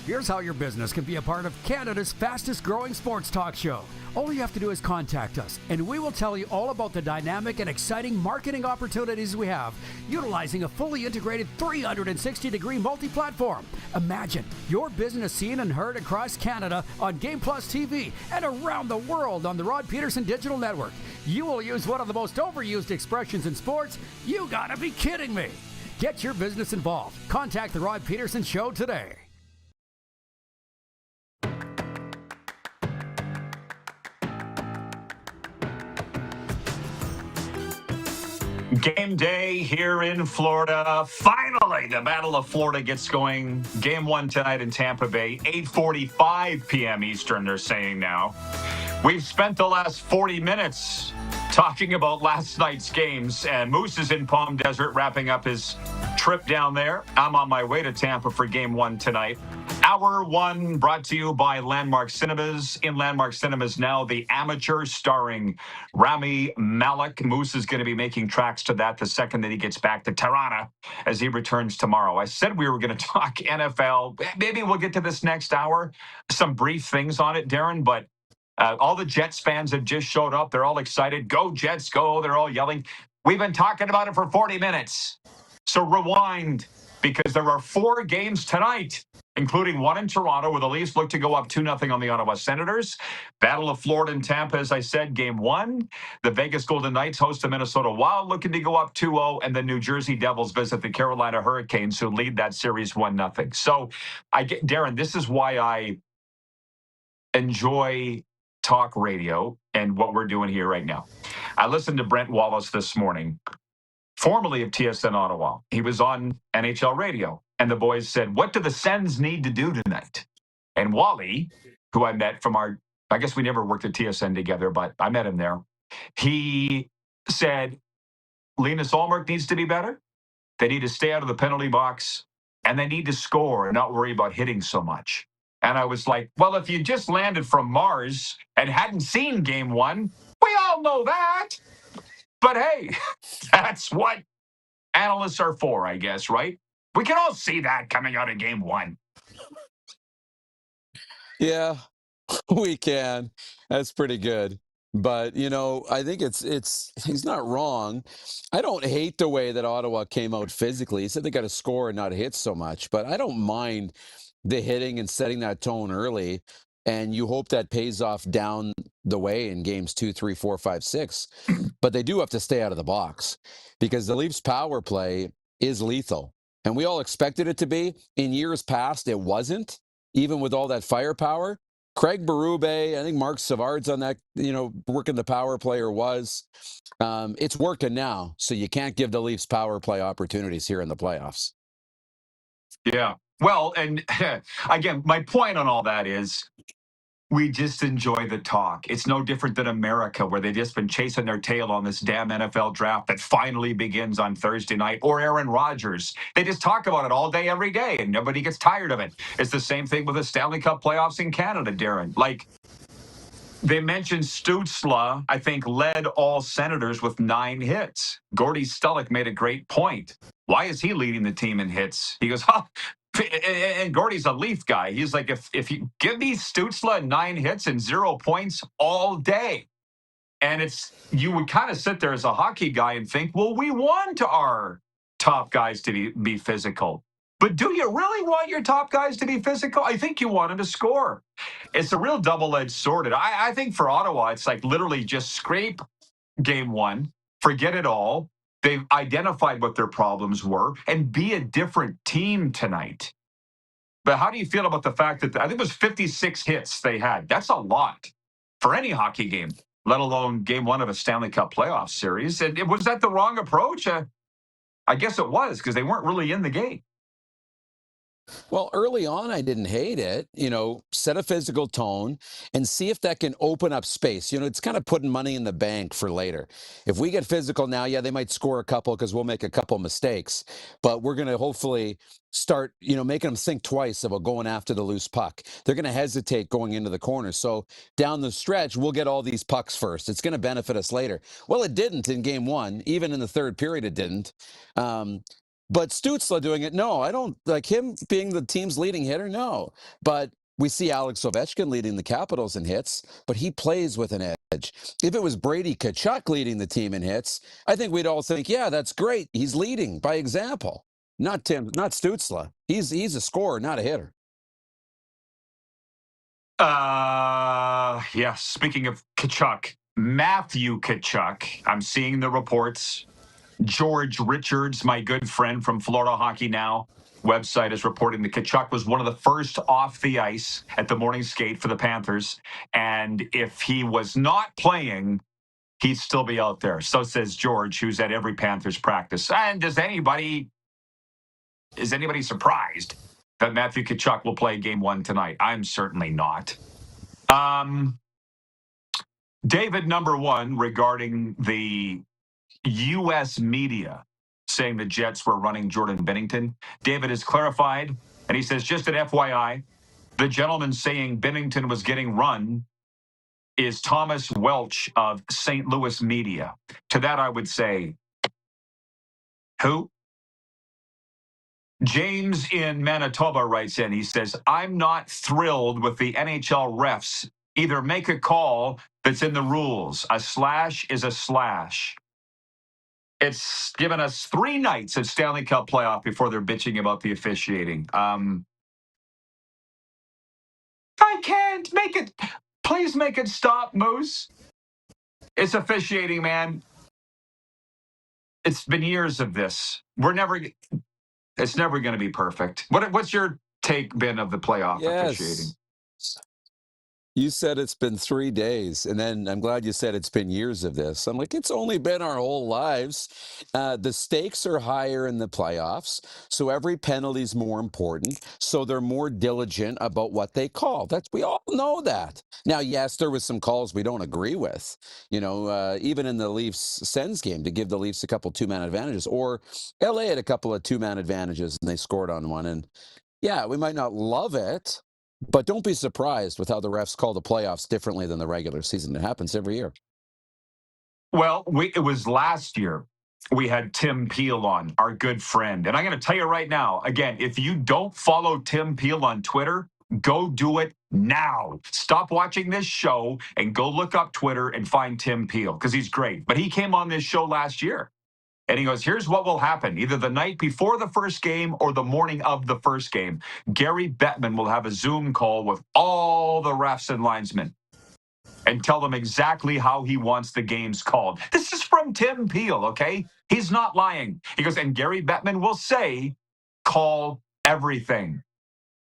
Here's how your business can be a part of Canada's fastest growing sports talk show. All you have to do is contact us, and we will tell you all about the dynamic and exciting marketing opportunities we have, utilizing a fully integrated 360-degree multi-platform. Imagine your business seen and heard across Canada on Game Plus TV and around the world on the Rod Pedersen Digital Network. You will use one of the most overused expressions in sports. You gotta be kidding me. Get your business involved. Contact the Rod Pedersen Show today. Game day here in Florida. Finally, the Battle of Florida gets going. Game one tonight in Tampa Bay, 8:45 p.m. Eastern, they're saying now. We've spent the last 40 minutes talking about last night's games, and Moose is in Palm Desert wrapping up his trip down there. I'm on my way to Tampa for game one tonight. Hour one brought to you by Landmark Cinemas. In Landmark Cinemas now, The Amateur, starring Rami Malek. Moose is going to be making tracks to that the second that he gets back to Tirana as he returns tomorrow. I said we were going to talk NFL. Maybe we'll get to this next hour. Some brief things on it, Darren, but all the Jets fans have just showed up. They're all excited. Go, Jets, go. They're all yelling. We've been talking about it for 40 minutes. So rewind because there are 4 games tonight, including one in Toronto, where the Leafs look to go up 2-0 on the Ottawa Senators. Battle of Florida and Tampa, as I said, game 1. The Vegas Golden Knights host the Minnesota Wild, looking to go up 2-0, and the New Jersey Devils visit the Carolina Hurricanes, who lead that series 1-0. So, Darren, this is why I enjoy talk radio and what we're doing here right now. I listened to Brent Wallace this morning, formerly of TSN Ottawa. He was on NHL radio, and the boys said, what do the Sens need to do tonight? And Wally, who I met from I guess we never worked at TSN together, but I met him there. He said, Linus Ullmark needs to be better. They need to stay out of the penalty box, and they need to score and not worry about hitting so much. And I was like, well, if you just landed from Mars and hadn't seen game 1, we all know that. But hey, that's what analysts are for, I guess, right? We can all see that coming out of game 1. Yeah, we can. That's pretty good. But, I think he's not wrong. I don't hate the way that Ottawa came out physically. He said they got to score and not hit so much, but I don't mind the hitting and setting that tone early. And you hope that pays off down the way in games 2, 3, 4, 5, 6. But they do have to stay out of the box because the Leafs power play is lethal. And we all expected it to be. In years past, it wasn't, even with all that firepower. Craig Berube, I think Mark Savard's on that, working the power play or was. It's working now, so you can't give the Leafs power play opportunities here in the playoffs. Yeah. Well, and again, my point on all that is we just enjoy the talk. It's no different than America, where they've just been chasing their tail on this damn NFL draft that finally begins on Thursday night, or Aaron Rodgers. They just talk about it all day, every day, and nobody gets tired of it. It's the same thing with the Stanley Cup playoffs in Canada, Darren. Like, they mentioned Stützle, I think, led all Senators with 9 hits. Gordy Stullock made a great point. Why is he leading the team in hits? He goes, and Gordy's a Leaf guy. He's like, if you give me Stützle 9 hits and 0 points all day, and you would kind of sit there as a hockey guy and think, well, we want our top guys to be physical. But do you really want your top guys to be physical? I think you want them to score. It's a real double-edged sword. I think for Ottawa, it's like literally just scrape game 1, forget it all. They've identified what their problems were, and be a different team tonight. But how do you feel about the fact that I think it was 56 hits they had? That's a lot for any hockey game, let alone game 1 of a Stanley Cup playoff series. And was that the wrong approach? I guess it was, because they weren't really in the game. Well, early on, I didn't hate it. Set a physical tone and see if that can open up space. It's kind of putting money in the bank for later. If we get physical now, yeah, they might score a couple because we'll make a couple mistakes. But we're going to hopefully start, making them think twice about going after the loose puck. They're going to hesitate going into the corner. So down the stretch, we'll get all these pucks first. It's going to benefit us later. Well, it didn't in game 1. Even in the third period, it didn't. But Stützle doing it, no. I don't like him being the team's leading hitter, no. But we see Alex Ovechkin leading the Capitals in hits, but he plays with an edge. If it was Brady Tkachuk leading the team in hits, I think we'd all think, yeah, that's great. He's leading by example. Not Stützle. He's a scorer, not a hitter. Yeah, speaking of Tkachuk, Matthew Tkachuk, I'm seeing the reports. George Richards, my good friend from Florida Hockey Now website, is reporting that Tkachuk was one of the first off the ice at the morning skate for the Panthers. And if he was not playing, he'd still be out there. So says George, who's at every Panthers practice. And is anybody surprised that Matthew Tkachuk will play game 1 tonight? I'm certainly not. David, number 1, regarding the U.S. media saying the Jets were running Jordan Binnington. David has clarified, and he says, just an FYI, the gentleman saying Binnington was getting run is Thomas Welch of St. Louis Media. To that, I would say, who? James in Manitoba writes in, he says, I'm not thrilled with the NHL refs. Either make a call that's in the rules. A slash is a slash. It's given us 3 nights of Stanley Cup playoff before they're bitching about the officiating. I can't make it. Please make it stop, Moose. It's officiating, man. It's been years of this. It's never going to be perfect. What's your take, Ben, of the playoff officiating? You said it's been 3 days, and then I'm glad you said it's been years of this. I'm like, it's only been our whole lives. The stakes are higher in the playoffs, so every penalty is more important. So they're more diligent about what they call. We all know that. Now, yes, there was some calls we don't agree with. Even in the Leafs-Sens game, to give the Leafs a couple 2-man advantages, or LA had a couple of 2-man advantages, and they scored on one. And yeah, we might not love it, but don't be surprised with how the refs call the playoffs differently than the regular season. It happens every year. Well, it was last year. We had Tim Peel on, our good friend. And I'm going to tell you right now, again, if you don't follow Tim Peel on Twitter, go do it now. Stop watching this show and go look up Twitter and find Tim Peel, because he's great. But he came on this show last year. And he goes, here's what will happen. Either the night before the first game or the morning of the first game, Gary Bettman will have a Zoom call with all the refs and linesmen and tell them exactly how he wants the games called. This is from Tim Peel, okay? He's not lying. He goes, and Gary Bettman will say, call everything.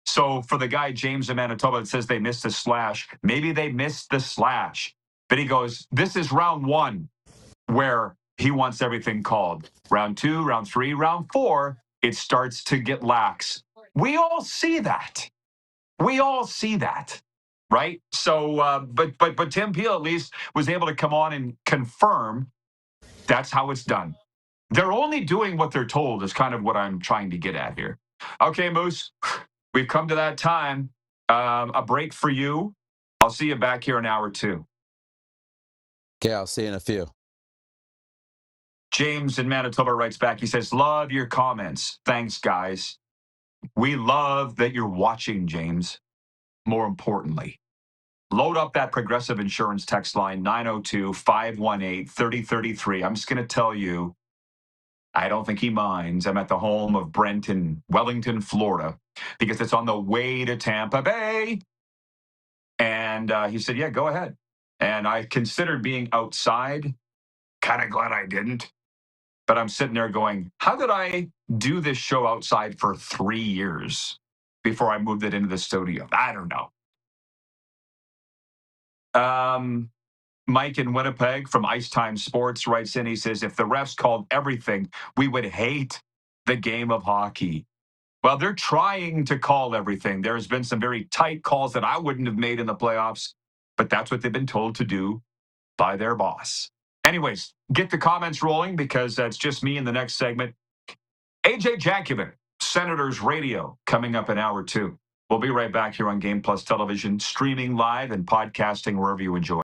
So for the guy, James in Manitoba, that says they missed the slash, maybe they missed the slash. But he goes, this is round 1 where he wants everything called. Round 2, round 3, round 4, it starts to get lax. We all see that. Right? So, but Tim Peel at least was able to come on and confirm that's how it's done. They're only doing what they're told is kind of what I'm trying to get at here. Okay, Moose, we've come to that time. A break for you. I'll see you back here in hour 2. Okay, I'll see you in a few. James in Manitoba writes back. He says, love your comments. Thanks, guys. We love that you're watching, James. More importantly, load up that Progressive Insurance text line, 902-518-3033. I'm just going to tell you, I don't think he minds. I'm at the home of Brent in Wellington, Florida, because it's on the way to Tampa Bay. And he said, yeah, go ahead. And I considered being outside. Kind of glad I didn't. But I'm sitting there going, how did I do this show outside for 3 years before I moved it into the studio? I don't know. Mike in Winnipeg from Ice Time Sports writes in. He says, if the refs called everything, we would hate the game of hockey. Well, they're trying to call everything. There's been some very tight calls that I wouldn't have made in the playoffs, but that's what they've been told to do by their boss. Anyways, get the comments rolling, because that's just me in the next segment. AJ Jakubec, Senators Radio, coming up in hour 2. We'll be right back here on Game Plus Television, streaming live and podcasting wherever you enjoy.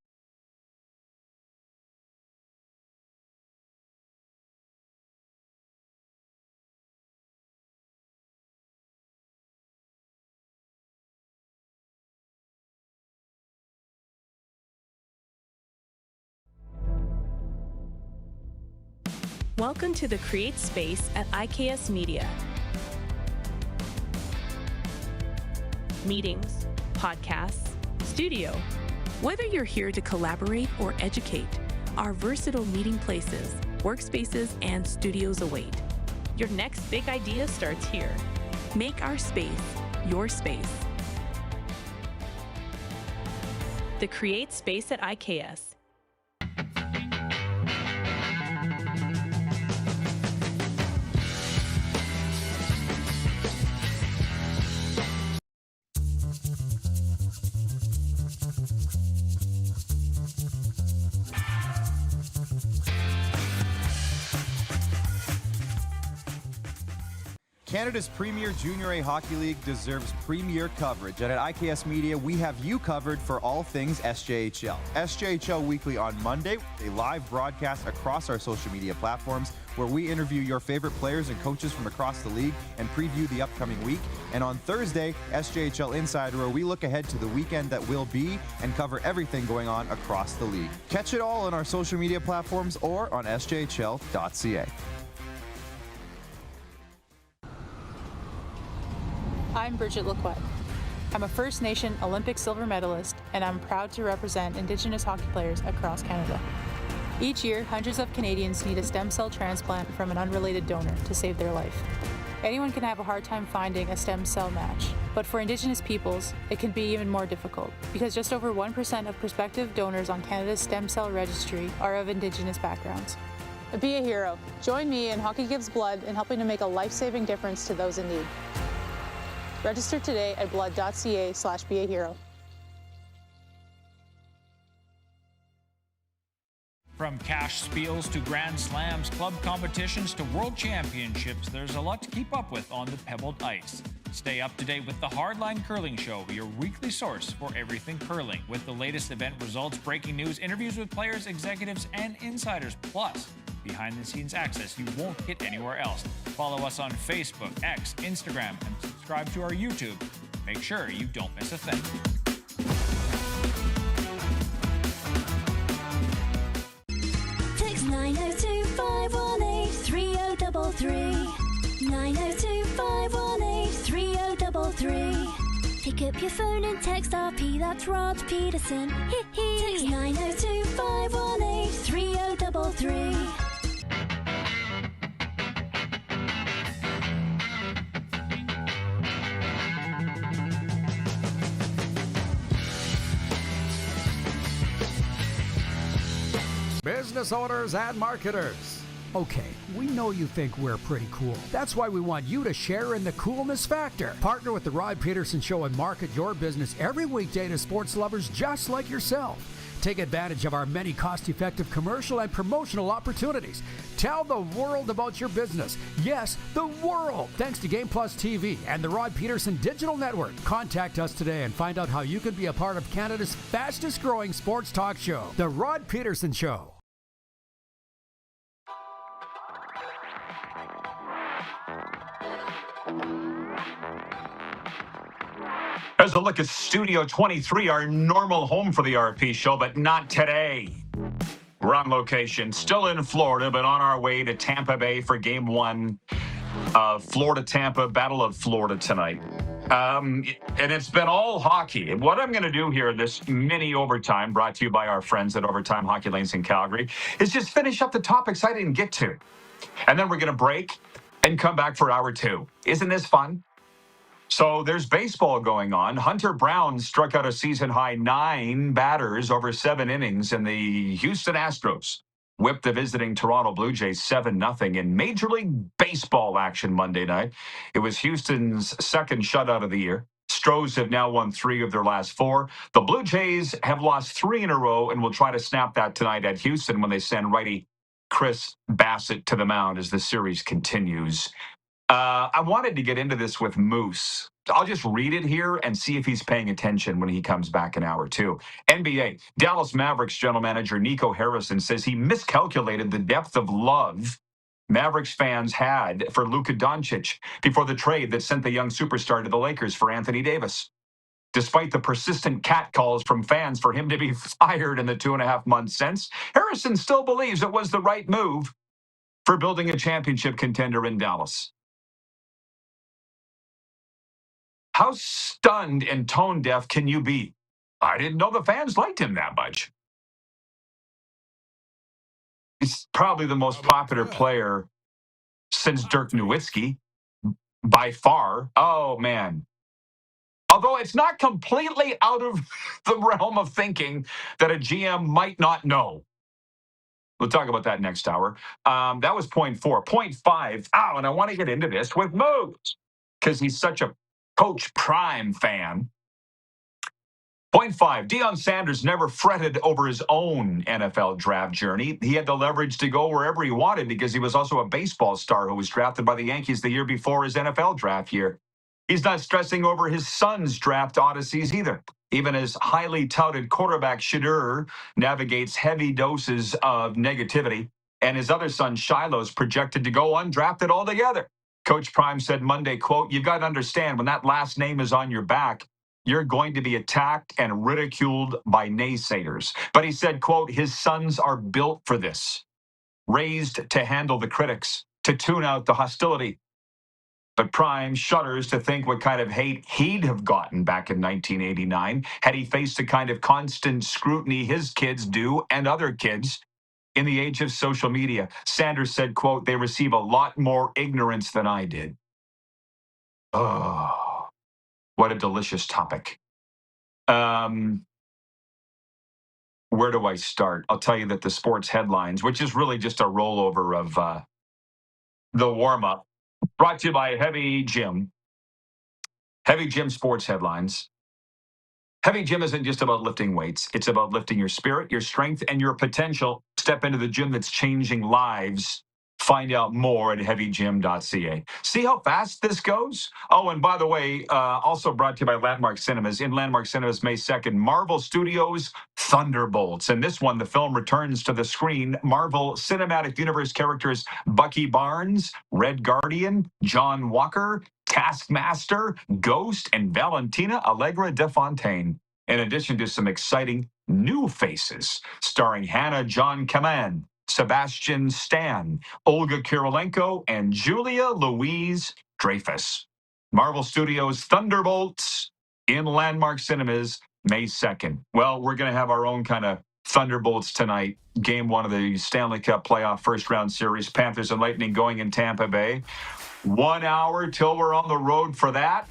Welcome to the Create Space at IKS Media. Meetings, podcasts, studio. Whether you're here to collaborate or educate, our versatile meeting places, workspaces, and studios await. Your next big idea starts here. Make our space your space. The Create Space at IKS. Canada's premier Junior A Hockey League deserves premier coverage, and at IKS Media, we have you covered for all things SJHL. SJHL Weekly on Monday, a live broadcast across our social media platforms where we interview your favorite players and coaches from across the league and preview the upcoming week. And on Thursday, SJHL Insider, where we look ahead to the weekend that will be and cover everything going on across the league. Catch it all on our social media platforms or on sjhl.ca. I'm Bridget Lacquette. I'm a First Nation Olympic silver medalist, and I'm proud to represent Indigenous hockey players across Canada. Each year, hundreds of Canadians need a stem cell transplant from an unrelated donor to save their life. Anyone can have a hard time finding a stem cell match, but for Indigenous peoples, it can be even more difficult because just over 1% of prospective donors on Canada's stem cell registry are of Indigenous backgrounds. Be a hero. Join me in Hockey Gives Blood in helping to make a life-saving difference to those in need. Register today at blood.ca/beahero. From cash spiels to grand slams, club competitions to world championships, there's a lot to keep up with on the pebbled ice. Stay up to date with the Hardline Curling Show, your weekly source for everything curling, with the latest event results, breaking news, interviews with players, executives, and insiders, plus behind-the-scenes access you won't get anywhere else. Follow us on Facebook, X, Instagram, and subscribe to our YouTube. Make sure you don't miss a thing. Text 902-518-3033. 902-518-3033. Pick up your phone and text RP, that's Rod Pedersen. Text 902-518-3033. Business owners and marketers. Okay, we know you think we're pretty cool. That's why we want you to share in the coolness factor. Partner with the Rod Pedersen Show and market your business every weekday to sports lovers just like yourself. Take advantage of our many cost-effective commercial and promotional opportunities. Tell the world about your business. Yes, the world. Thanks to Game Plus TV and the Rod Pedersen Digital Network. Contact us today and find out how you can be a part of Canada's fastest-growing sports talk show, The Rod Pedersen Show. There's a look at Studio 23, our normal home for the RP show, but not today. We're on location, still in Florida, but on our way to Tampa Bay for Game 1 of Florida-Tampa, Battle of Florida tonight. And it's been all hockey. And what I'm going to do here, this mini overtime, brought to you by our friends at Overtime Hockey Lanes in Calgary, is just finish up the topics I didn't get to. And then we're going to break and come back for hour 2. Isn't this fun? So there's baseball going on. Hunter Brown struck out a season-high 9 batters over 7 innings, and the Houston Astros whipped the visiting Toronto Blue Jays 7-0 in Major League Baseball action Monday night. It was Houston's second shutout of the year. Stros have now won 3 of their last 4. The Blue Jays have lost 3 in a row and will try to snap that tonight at Houston when they send righty Chris Bassett to the mound as the series continues. I wanted to get into this with Moose. I'll just read it here and see if he's paying attention when he comes back in hour 2. NBA, Dallas Mavericks general manager Nico Harrison says he miscalculated the depth of love Mavericks fans had for Luka Doncic before the trade that sent the young superstar to the Lakers for Anthony Davis. Despite the persistent catcalls from fans for him to be fired in the 2.5 months since, Harrison still believes it was the right move for building a championship contender in Dallas. How stunned and tone deaf can you be? I didn't know the fans liked him that much. He's probably the most popular player since Dirk Nowitzki, by far. Oh, man. Although it's not completely out of the realm of thinking that a GM might not know. We'll talk about that next hour. That was point 4. Point 5. And I want to get into this with Moose because he's such a Coach Prime fan. Point 5, Deion Sanders never fretted over his own NFL draft journey. He had the leverage to go wherever he wanted because he was also a baseball star who was drafted by the Yankees the year before his NFL draft year. He's not stressing over his son's draft odysseys either. Even as highly touted quarterback Shadur navigates heavy doses of negativity, and his other son Shiloh's projected to go undrafted altogether. Coach Prime said Monday, quote, "You've got to understand when that last name is on your back, you're going to be attacked and ridiculed by naysayers." But he said, quote, "His sons are built for this, raised to handle the critics, to tune out the hostility." But Prime shudders to think what kind of hate he'd have gotten back in 1989 had he faced the kind of constant scrutiny his kids do and other kids in the age of social media. Sanders said, quote, "They receive a lot more ignorance than I did." Oh, what a delicious topic. Where do I start? I'll tell you that the sports headlines, which is really just a rollover of the warm-up, brought to you by Heavy Gym. Heavy Gym sports headlines. Heavy Gym isn't just about lifting weights. It's about lifting your spirit, your strength, and your potential. Step into the gym that's changing lives. Find out more at heavygym.ca. See how fast this goes? Oh, and by the way, also brought to you by Landmark Cinemas. In Landmark Cinemas, May 2nd, Marvel Studios' Thunderbolts. And this one, the film returns to the screen. Marvel Cinematic Universe characters Bucky Barnes, Red Guardian, John Walker, Taskmaster, Ghost, and Valentina Allegra de Fontaine. In addition to some exciting new faces, starring Hannah John Kamen, Sebastian Stan, Olga Kurylenko, and Julia Louise Dreyfus. Marvel Studios' Thunderbolts in Landmark Cinemas, May 2nd. Well, we're going to have our own kind of Thunderbolts tonight. Game 1 of the Stanley Cup playoff first-round series, Panthers and Lightning going in Tampa Bay. 1 hour till we're on the road for that.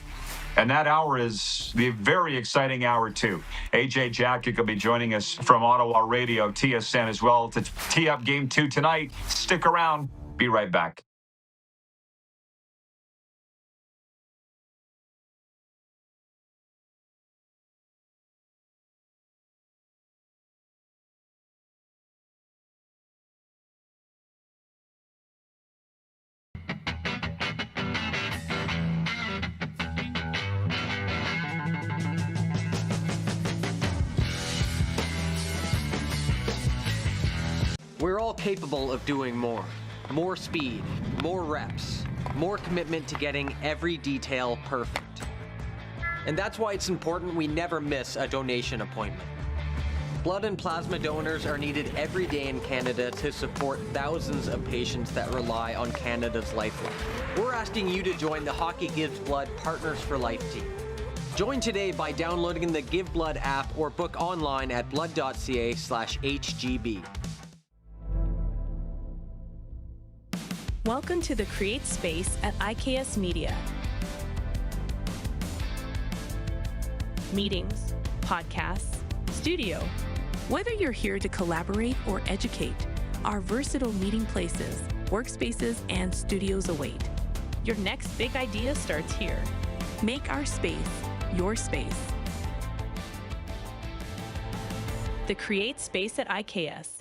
And that hour is the very exciting hour, too. AJ Jakubec will be joining us from Ottawa Radio, TSN as well, to tee up Game 2 tonight. Stick around. Be right back. We're all capable of doing more. More speed, more reps, more commitment to getting every detail perfect. And that's why it's important we never miss a donation appointment. Blood and plasma donors are needed every day in Canada to support thousands of patients that rely on Canada's lifeline. We're asking you to join the Hockey Gives Blood Partners for Life team. Join today by downloading the Give Blood app or book online at blood.ca/HGB. Welcome to the Create Space at IKS Media. Meetings, podcasts, studio. Whether you're here to collaborate or educate, our versatile meeting places, workspaces, and studios await. Your next big idea starts here. Make our space your space. The Create Space at IKS.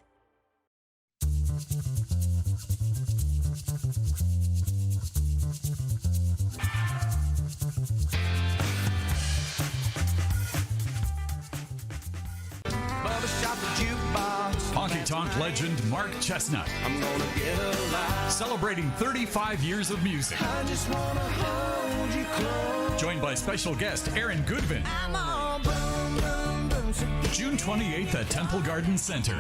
Honky Tonk legend Mark Chestnut. Celebrating 35 years of music. Joined by special guest Aaron Goodvin. June 28th at Temple Garden Center.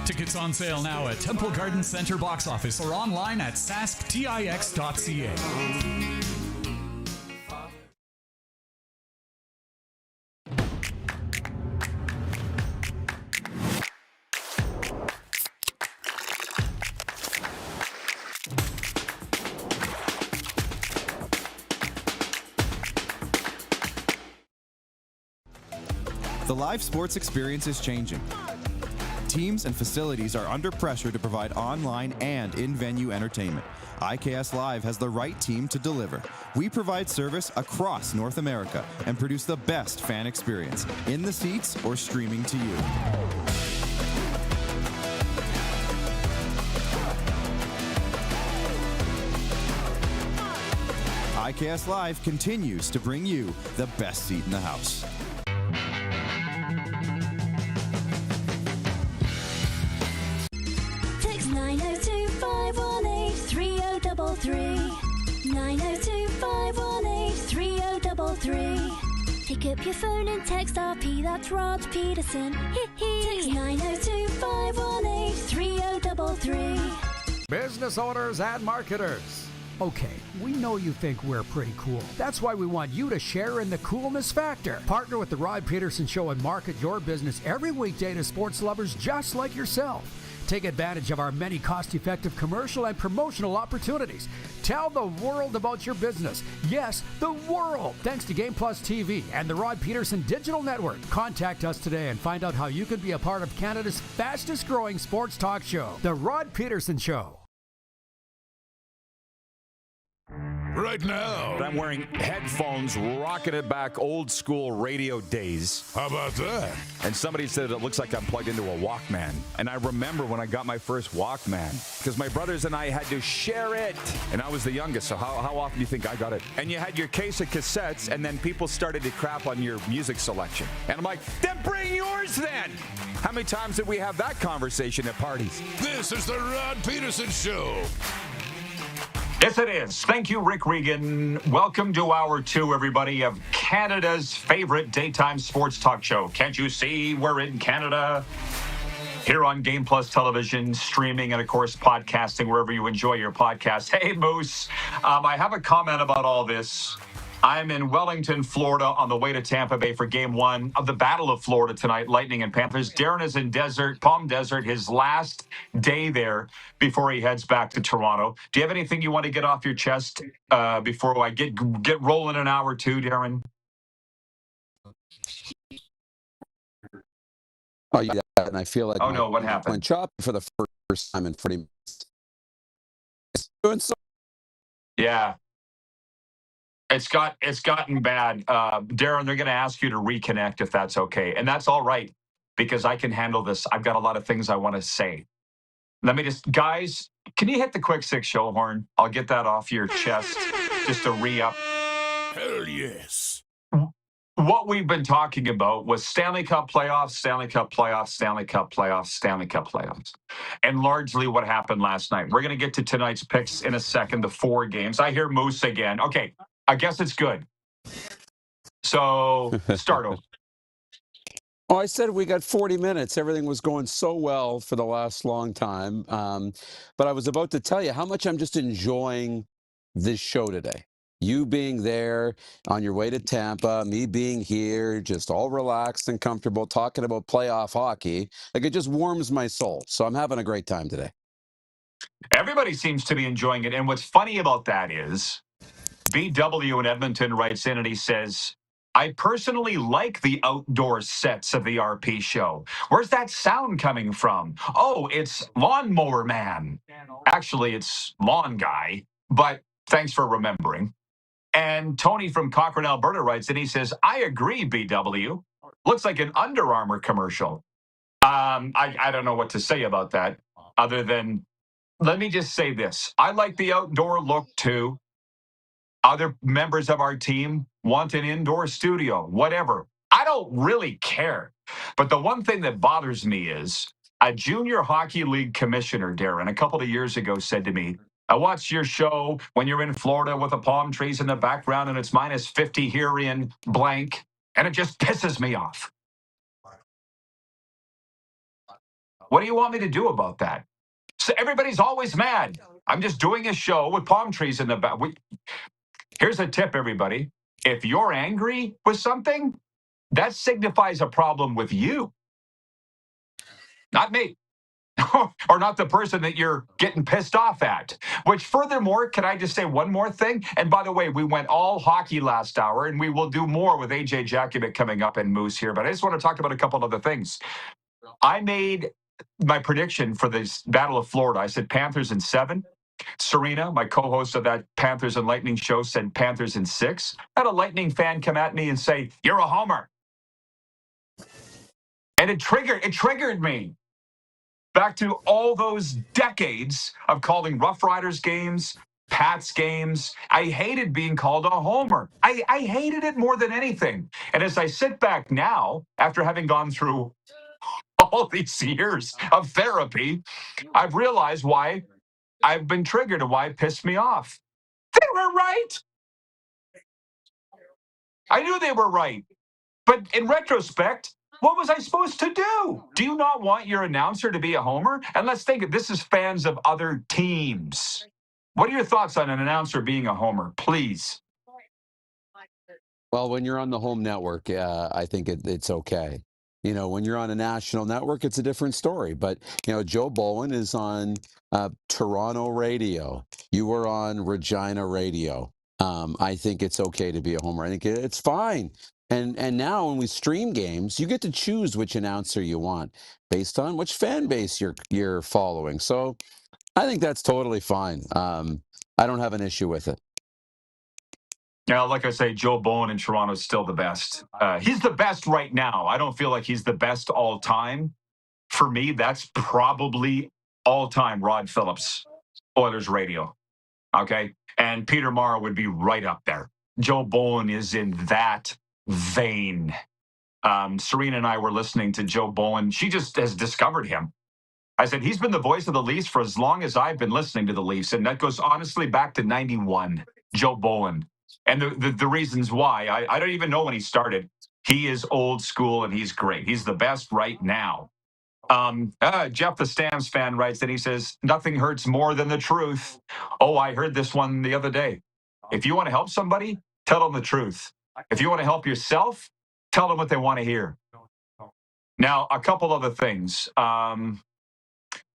Tickets on sale now at Temple Garden Center box office or online at sasktix.ca. The live sports experience is changing. teams and facilities are under pressure to provide online and in-venue entertainment. IKS Live has the right team to deliver. We provide service across North America and produce the best fan experience, in the seats or streaming to you. IKS Live continues to bring you the best seat in the house. Text 902-518-3033. 902-518-3033. Pick up your phone and text RP, that's Rod Pedersen. Text 902-518-3033. Business owners and marketers. Okay, we know you think we're pretty cool. That's why we want you to share in the coolness factor. Partner with the Rod Pedersen Show and market your business every weekday to sports lovers just like yourself. Take advantage of our many cost-effective commercial and promotional opportunities. Tell the world about your business. Yes, the world. Thanks to Game Plus TV and the Rod Pedersen Digital Network. Contact us today and find out how you can be a part of Canada's fastest-growing sports talk show, The Rod Pedersen Show. Right now. I'm wearing headphones, rocking it back old school radio days. How about that? And somebody said it looks like I'm plugged into a Walkman. And I remember when I got my first Walkman, because my brothers and I had to share it. And I was the youngest, so how often do you think I got it? And you had your case of cassettes, and then people started to crap on your music selection. And I'm like, then bring yours then! How many times did we have that conversation at parties? This is the Rod Pedersen Show. Yes, it is. Thank you, Rick Regan. Welcome to Hour 2, everybody, of Canada's favorite daytime sports talk show. Can't you see we're in Canada? Here on Game Plus Television, streaming, and, of course, podcasting wherever you enjoy your podcast. Hey, Moose, I have a comment about all this. I'm in Wellington, Florida, on the way to Tampa Bay for Game 1 of the Battle of Florida tonight, Lightning and Panthers. Darren is in Palm Desert, his last day there before he heads back to Toronto. Do you have anything you want to get off your chest before I get rolling in Hour 2, Darren? Oh, yeah, and I feel like what happened? Went choppy for the first time in 40 minutes. It's doing so. Yeah. It's gotten bad. Darren, they're going to ask you to reconnect if that's okay. And that's all right, because I can handle this. I've got a lot of things I want to say. Let me guys, can you hit the quick six show horn? I'll get that off your chest just to re-up. Hell yes. What we've been talking about was Stanley Cup playoffs, Stanley Cup playoffs, Stanley Cup playoffs, Stanley Cup playoffs. And largely what happened last night. We're going to get to tonight's picks in a second, the 4 games. I hear Moose again. Okay. I guess it's good. So, start over. Oh, I said we got 40 minutes. Everything was going so well for the last long time. But I was about to tell you how much I'm just enjoying this show today. You being there on your way to Tampa, me being here, just all relaxed and comfortable, talking about playoff hockey. Like, it just warms my soul. So I'm having a great time today. Everybody seems to be enjoying it. And what's funny about that is BW in Edmonton writes in and he says, I personally like the outdoor sets of the RP show. Where's that sound coming from? Oh, it's Lawnmower Man. Actually, it's Lawn Guy, but thanks for remembering. And Tony from Cochrane, Alberta writes and he says, I agree, BW. Looks like an Under Armour commercial. I don't know what to say about that other than, let me just say this. I like the outdoor look too. Other members of our team want an indoor studio, whatever. I don't really care. But the one thing that bothers me is a junior hockey league commissioner, Darren, a couple of years ago said to me, I watch your show when you're in Florida with the palm trees in the background and it's -50 here in blank, and it just pisses me off. What do you want me to do about that? So everybody's always mad. I'm just doing a show with palm trees in the back. Here's a tip, everybody. If you're angry with something, that signifies a problem with you, not me, or not the person that you're getting pissed off at. Which, furthermore, can I just say one more thing? And by the way, we went all hockey last hour, and we will do more with AJ Jakubec coming up and Moose here. But I just want to talk about a couple other things. I made my prediction for this Battle of Florida. I said Panthers in 7. Serena, my co-host of that Panthers and Lightning show, said Panthers in 6. I had a Lightning fan come at me and say, "You're a homer." And it triggered me back to all those decades of calling Rough Riders games, Pats games. I hated being called a homer. I hated it more than anything. And as I sit back now, after having gone through all these years of therapy, I've realized why I've been triggered and why it pissed me off. They were right. I knew they were right. But in retrospect, what was I supposed to do? Do you not want your announcer to be a homer? And let's think, this is fans of other teams. What are your thoughts on an announcer being a homer, please? Well, when you're on the home network, I think it's okay. You know, when you're on a national network, it's a different story. But, you know, Joe Bowen is on Toronto radio. You were on Regina radio. I think it's okay to be a homer. I think it's fine. And now when we stream games, you get to choose which announcer you want based on which fan base you're following. So I think that's totally fine. I don't have an issue with it. Yeah, like I say, Joe Bowen in Toronto is still the best. He's the best right now. I don't feel like he's the best all time. For me, that's probably all time Rod Phillips, Oilers radio. Okay. And Peter Mara would be right up there. Joe Bowen is in that vein. Serena and I were listening to Joe Bowen. She just has discovered him. I said, he's been the voice of the Leafs for as long as I've been listening to the Leafs. And that goes honestly back to 91, Joe Bowen. And the reasons why, I don't even know when he started. He is old school and he's great. He's the best right now. Jeff, the Stamps fan, writes that he says, nothing hurts more than the truth. Oh, I heard this one the other day. If you want to help somebody, tell them the truth. If you want to help yourself, tell them what they want to hear. Now, a couple other things.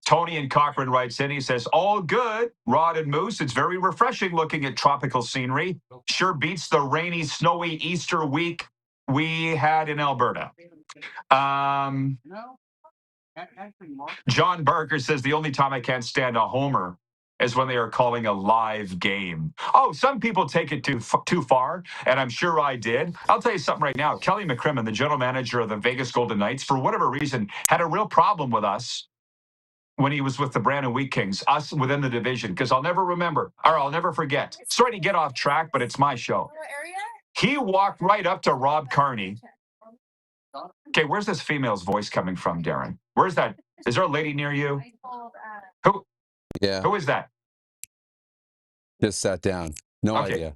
Tony in Cochrane writes in, he says, all good, Rod and Moose. It's very refreshing looking at tropical scenery. Sure beats the rainy, snowy Easter week we had in Alberta. John Barker says, the only time I can't stand a homer is when they are calling a live game. Oh, some people take it too far, and I'm sure I did. I'll tell you something right now. Kelly McCrimmon, the general manager of the Vegas Golden Knights, for whatever reason, had a real problem with us when he was with the Brandon Wheat Kings, us within the division, because I'll never forget. Sorry to get off track, but it's my show. He walked right up to Rob Carney. Okay, where's this female's voice coming from, Darren? Where's that? Is there a lady near you? Who? Yeah. Who is that? Just sat down. No idea.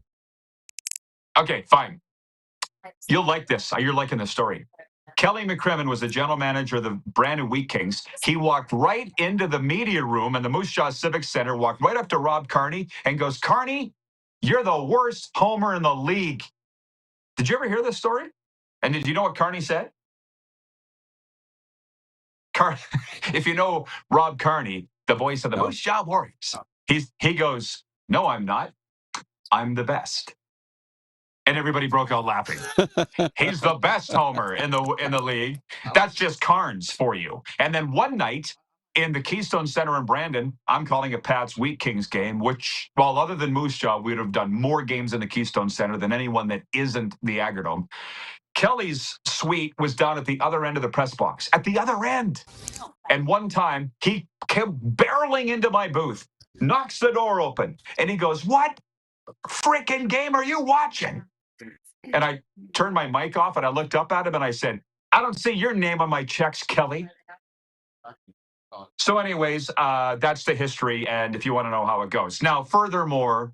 Okay, fine. You'll like this. You're liking the story. Kelly McCrimmon was the general manager of the Brandon Wheat Kings. He walked right into the media room in the Moose Jaw Civic Center, walked right up to Rob Carney and goes, Carney, you're the worst homer in the league. Did you ever hear this story? And did you know what Carney said? If you know Rob Carney, the voice of the Moose Jaw Warriors, he goes, no, I'm not. I'm the best. And everybody broke out laughing. He's the best homer in the league. That's just Carnes for you. And then one night in the Keystone Center in Brandon, I'm calling a Pats Wheat Kings game, which, well, other than Moose Jaw, we would have done more games in the Keystone Center than anyone that isn't the Agrodome. Kelly's suite was down at the other end of the press box, at the other end. And one time, he came barreling into my booth, knocks the door open, and he goes, what freaking game are you watching? And I turned my mic off, and I looked up at him, and I said, I don't see your name on my checks, Kelly. So anyways, that's the history, and if you want to know how it goes. Now, furthermore,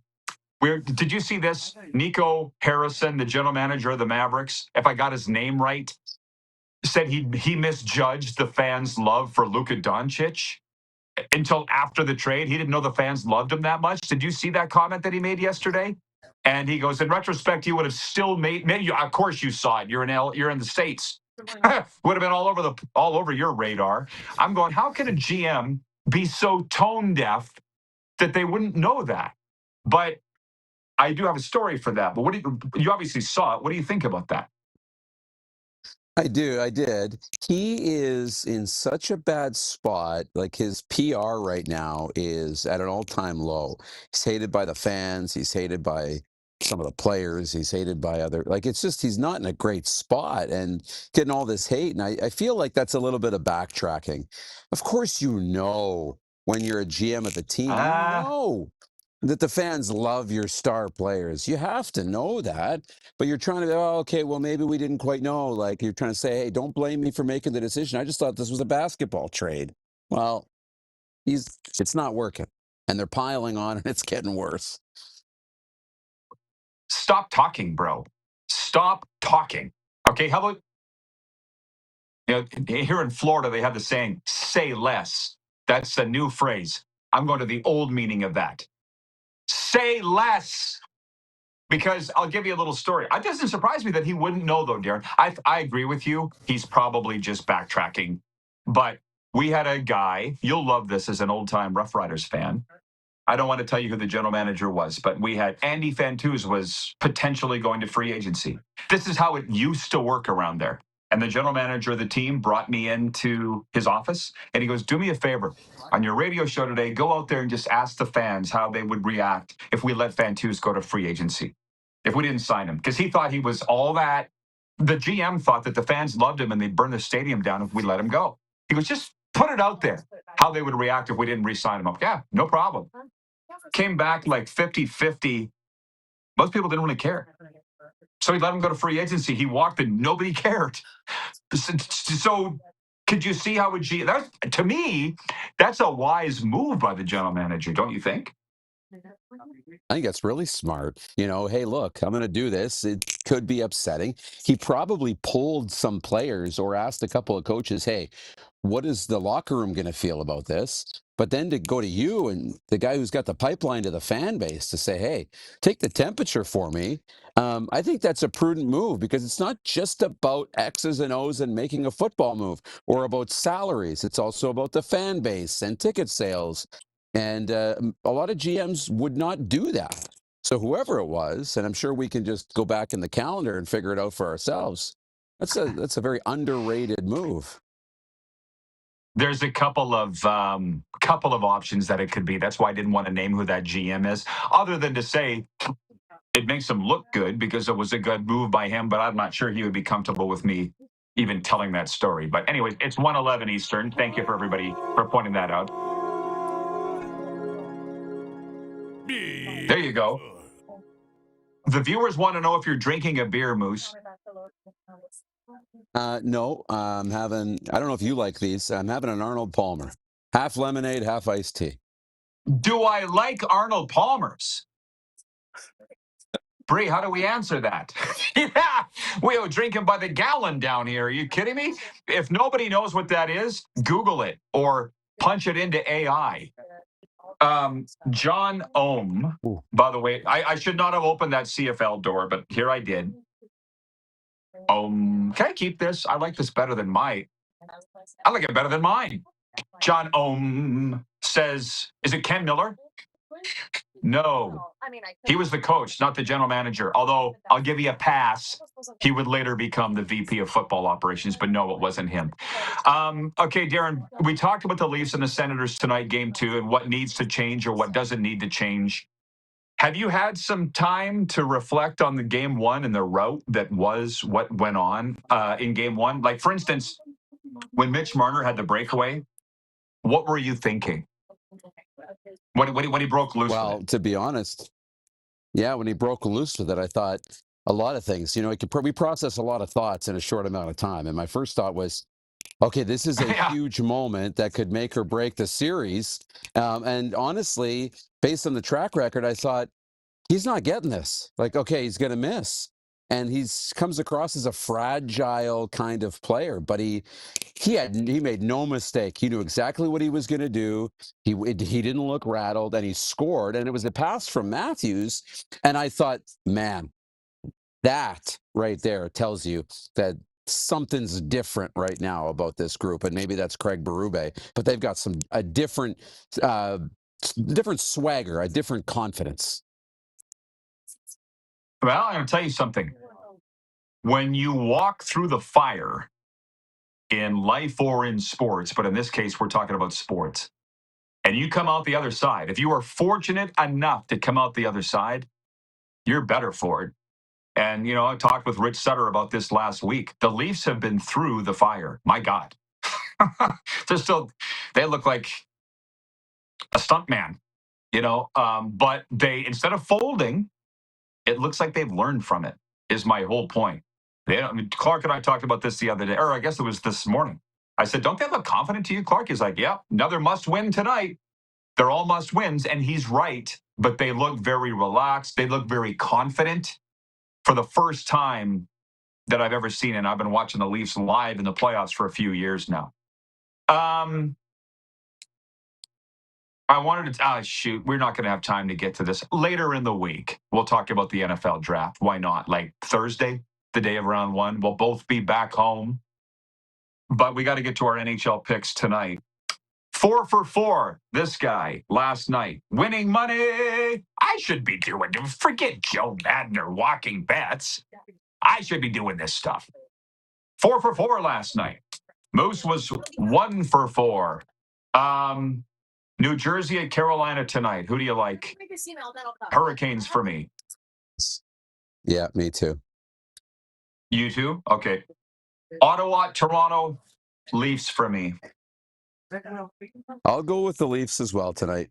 did you see this? Nico Harrison, the general manager of the Mavericks, if I got his name right, said he misjudged the fans' love for Luka Doncic until after the trade. He didn't know the fans loved him that much. Did you see that comment that he made yesterday? And he goes, in retrospect, he would have still made of course you saw it. You're in the States. Would have been all over your radar. I'm going, how can a GM be so tone deaf that they wouldn't know that? But I do have a story for that. But you obviously saw it. What do you think about that? I do. I did. He is in such a bad spot. Like his PR right now is at an all-time low. He's hated by the fans. He's hated by some of the players. He's hated by other. Like it's just he's not in a great spot and getting all this hate. And I feel like that's a little bit of backtracking. Of course, you know when you're a GM at the team, you know that the fans love your star players. You have to know that. But you're trying to, oh, okay, well, maybe we didn't quite know. Like you're trying to say, hey, don't blame me for making the decision. I just thought this was a basketball trade. Well, it's not working. And they're piling on and it's getting worse. Stop talking, bro. Stop talking. Okay, how about, here in Florida, they have the saying, say less. That's a new phrase. I'm going to the old meaning of that. Say less. Because I'll give you a little story. It doesn't surprise me that he wouldn't know, though, Darren. I agree with you. He's probably just backtracking. But we had a guy, you'll love this as an old-time Rough Riders fan. I don't want to tell you who the general manager was, but we had Andy Fantuz was potentially going to free agency. This is how it used to work around there. And the general manager of the team brought me into his office, and he goes, do me a favor. On your radio show today, go out there and just ask the fans how they would react if we let Fantuz go to free agency, if we didn't sign him. Because he thought he was all that. The GM thought that the fans loved him and they'd burn the stadium down if we let him go. He goes, just put it out there, how they would react if we didn't re-sign him. Yeah, no problem. Came back like 50-50. Most people didn't really care. So he let him go to free agency. He walked and nobody cared. So could you see how to me, that's a wise move by the general manager, don't you think? I think that's really smart. Hey, look, I'm going to do this. It could be upsetting. He probably pulled some players or asked a couple of coaches, hey, what is the locker room going to feel about this? But then to go to you and the guy who's got the pipeline to the fan base to say, hey, take the temperature for me. I think that's a prudent move because it's not just about X's and O's and making a football move or about salaries. It's also about the fan base and ticket sales. And a lot of GMs would not do that. So whoever it was, and I'm sure we can just go back in the calendar and figure it out for ourselves. That's a very underrated move. There's a couple of options that it could be. That's why I didn't want to name who that GM is, other than to say it makes him look good because it was a good move by him. But I'm not sure he would be comfortable with me even telling that story. But anyways, it's 1:11 Eastern. Thank you for everybody for pointing that out. There you go. The viewers want to know if you're drinking a beer, Moose. No, I don't know if you like these. I'm having an Arnold Palmer. Half lemonade, half iced tea. Do I like Arnold Palmers? Bree, how do we answer that? Yeah, we are drinking by the gallon down here. Are you kidding me? If nobody knows what that is, Google it or punch it into AI. John Ohm, by the way, I should not have opened that CFL door, but here I did. Can I keep this? I like this better than I like it better than mine. John Ohm says, is it Ken Miller? No. He was the coach, not the general manager. Although I'll give you a pass. He would later become the VP of football operations, but no, it wasn't him. Okay, Darren, we talked about the Leafs and the Senators tonight, game 2, and what needs to change or what doesn't need to change. Have you had some time to reflect on the game 1 and the route that was what went on in game 1? Like, for instance, when Mitch Marner had the breakaway, what were you thinking? When he broke loose with it? Well, to be honest, yeah, when he broke loose with it, I thought a lot of things. We process a lot of thoughts in a short amount of time. And my first thought was, okay, this is a huge moment that could make or break the series. And honestly, based on the track record, I thought, he's not getting this. Like, okay, he's going to miss. And he comes across as a fragile kind of player, but he made no mistake. He knew exactly what he was going to do. He didn't look rattled, and he scored. And it was a pass from Matthews. And I thought, man, that right there tells you that something's different right now about this group. And maybe that's Craig Berube, but they've got a different swagger, a different confidence. Well, I'm going to tell you something. when you walk through the fire in life or in sports, but in this case, we're talking about sports, and you come out the other side, if you are fortunate enough to come out the other side, you're better for it. And, I talked with Rich Sutter about this last week. The Leafs have been through the fire. My God. They look like a stuntman, but instead of folding, it looks like they've learned from it, is my whole point. Clark and I talked about this the other day, or I guess it was this morning. I said, don't they look confident to you, Clark? He's like, yeah, another must win tonight. They're all must wins. And he's right, but they look very relaxed. They look very confident for the first time that I've ever seen. And I've been watching the Leafs live in the playoffs for a few years now. I wanted to, shoot, we're not going to have time to get to this. Later in the week, we'll talk about the NFL draft. Why not? Like Thursday, the day of round one, we'll both be back home. But we got to get to our NHL picks tonight. 4 for 4, this guy, last night. Winning money. I should be doing it. Forget Joe Madden or Walking Bets. I should be doing this stuff. 4 for 4 last night. Moose was 1 for 4. New Jersey at Carolina tonight. Who do you like? Hurricanes for me. Yeah, me too. You too? Okay. Ottawa, Toronto, Leafs for me. I'll go with the Leafs as well tonight.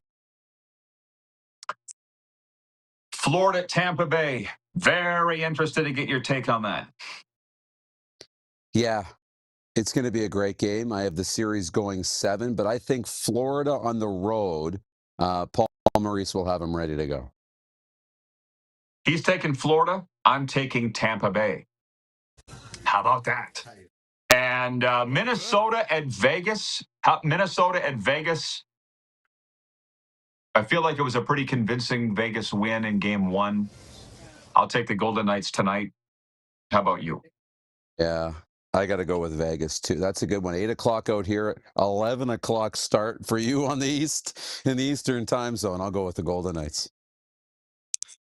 Florida, Tampa Bay. Very interested to get your take on that. Yeah, it's going to be a great game. I have the series going 7, but I think Florida on the road, Paul Maurice will have them ready to go. He's taking Florida. I'm taking Tampa Bay. How about that? And Minnesota at Vegas. Minnesota at Vegas. I feel like it was a pretty convincing Vegas win in game 1. I'll take the Golden Knights tonight. How about you? Yeah, I got to go with Vegas too. That's a good one. 8 o'clock out here, 11 o'clock start for you on the East, in the Eastern time zone. I'll go with the Golden Knights.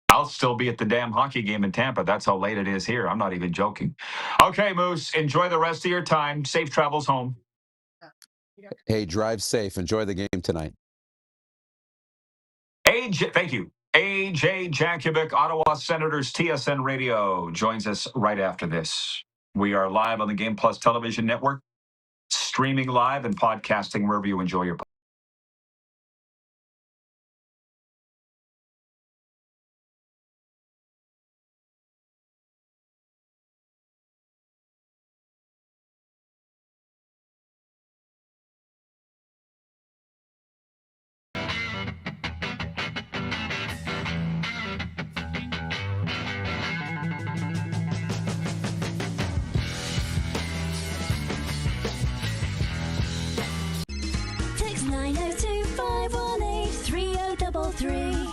I'll still be at the damn hockey game in Tampa. That's how late it is here. I'm not even joking. Okay, Moose, enjoy the rest of your time. Safe travels home. Hey, drive safe. Enjoy the game tonight. Thank you. AJ Jakubec, Ottawa Senators TSN Radio, joins us right after this. We are live on the Game Plus television network, streaming live and podcasting wherever you enjoy your podcast. Text 902-518-3033.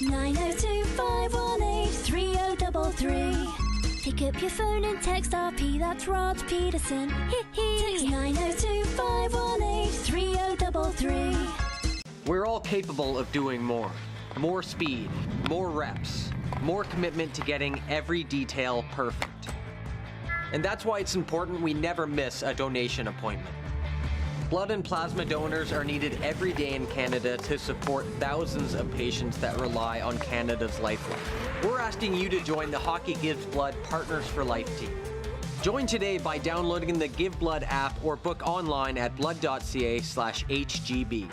902-518-3033. Pick up your phone and text RP, that's Rod Pedersen. Text 902-518-3033. We're all capable of doing more. More speed, more reps, more commitment to getting every detail perfect. And that's why it's important we never miss a donation appointment. Blood and plasma donors are needed every day in Canada to support thousands of patients that rely on Canada's lifeline. We're asking you to join the Hockey Gives Blood Partners for Life team. Join today by downloading the Give Blood app or book online at blood.ca/HGB.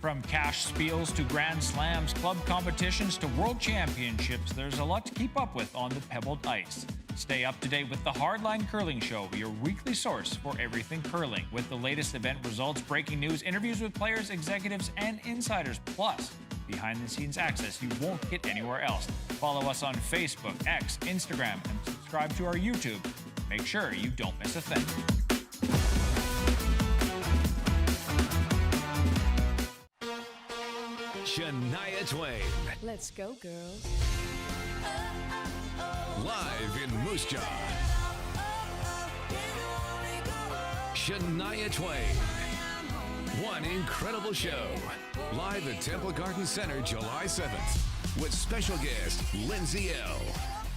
From cash spiels to Grand Slams, club competitions to World Championships, there's a lot to keep up with on the pebbled ice. Stay up to date with the Hardline Curling Show, your weekly source for everything curling, with the latest event results, breaking news, interviews with players, executives, and insiders, plus behind-the-scenes access you won't get anywhere else. Follow us on Facebook, X, Instagram, and subscribe to our YouTube. Make sure you don't miss a thing. Shania Twain. Let's go, girls. Live in Moose Jaw. Shania Twain. One incredible show. Live at Temple Garden Center, July 7th. With special guest, Lindsay L.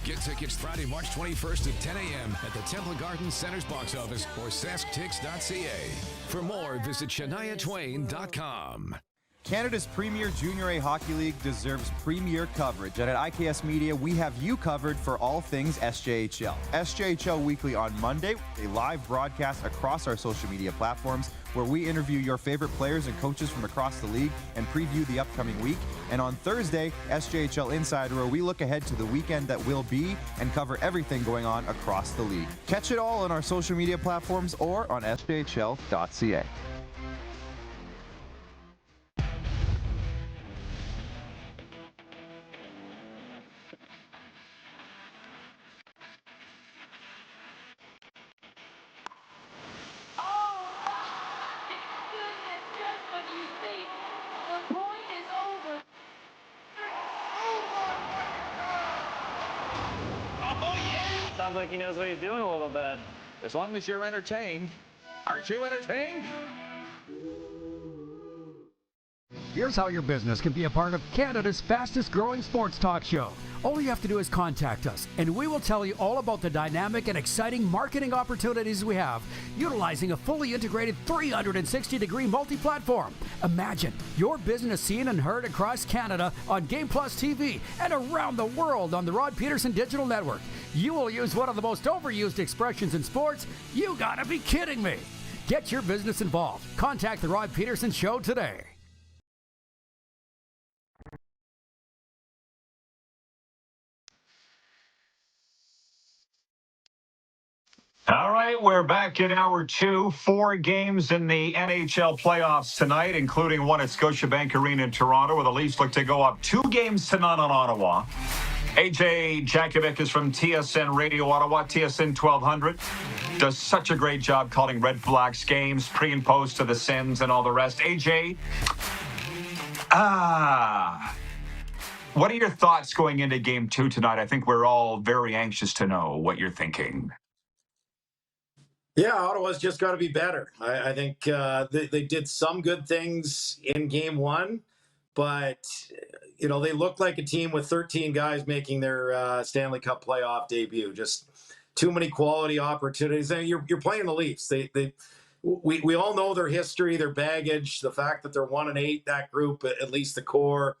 Get tickets Friday, March 21st at 10 a.m. at the Temple Garden Center's box office or sasktix.ca. For more, visit ShaniaTwain.com. Canada's premier Junior A Hockey League deserves premier coverage, and at IKS Media, we have you covered for all things SJHL. SJHL Weekly on Monday, a live broadcast across our social media platforms where we interview your favorite players and coaches from across the league and preview the upcoming week. And on Thursday, SJHL Insider, where we look ahead to the weekend that will be and cover everything going on across the league. Catch it all on our social media platforms or on sjhl.ca. Sounds like he knows what he's doing a little bit. As long as you're entertained. Aren't you entertained? Here's how your business can be a part of Canada's fastest growing sports talk show. All you have to do is contact us, and we will tell you all about the dynamic and exciting marketing opportunities we have, utilizing a fully integrated 360-degree multi-platform. Imagine your business seen and heard across Canada on Game Plus TV and around the world on the Rod Pedersen Digital Network. You will use one of the most overused expressions in sports. You gotta be kidding me. Get your business involved. Contact the Rod Pedersen Show today. All right, we're back in hour two. 4 games in the NHL playoffs tonight, including one at Scotiabank Arena in Toronto, where the Leafs look to go up 2 games to none on Ottawa. AJ Jakubec is from TSN Radio Ottawa, TSN 1200. Does such a great job calling Red Blacks games, pre and post to the Sens and all the rest. AJ, what are your thoughts going into game 2 tonight? I think we're all very anxious to know what you're thinking. Yeah, Ottawa's just got to be better. I think they did some good things in game 1, but they looked like a team with 13 guys making their Stanley Cup playoff debut. Just too many quality opportunities. And you're playing the Leafs. We all know their history, their baggage, the fact that they're 1-8, that group, at least the core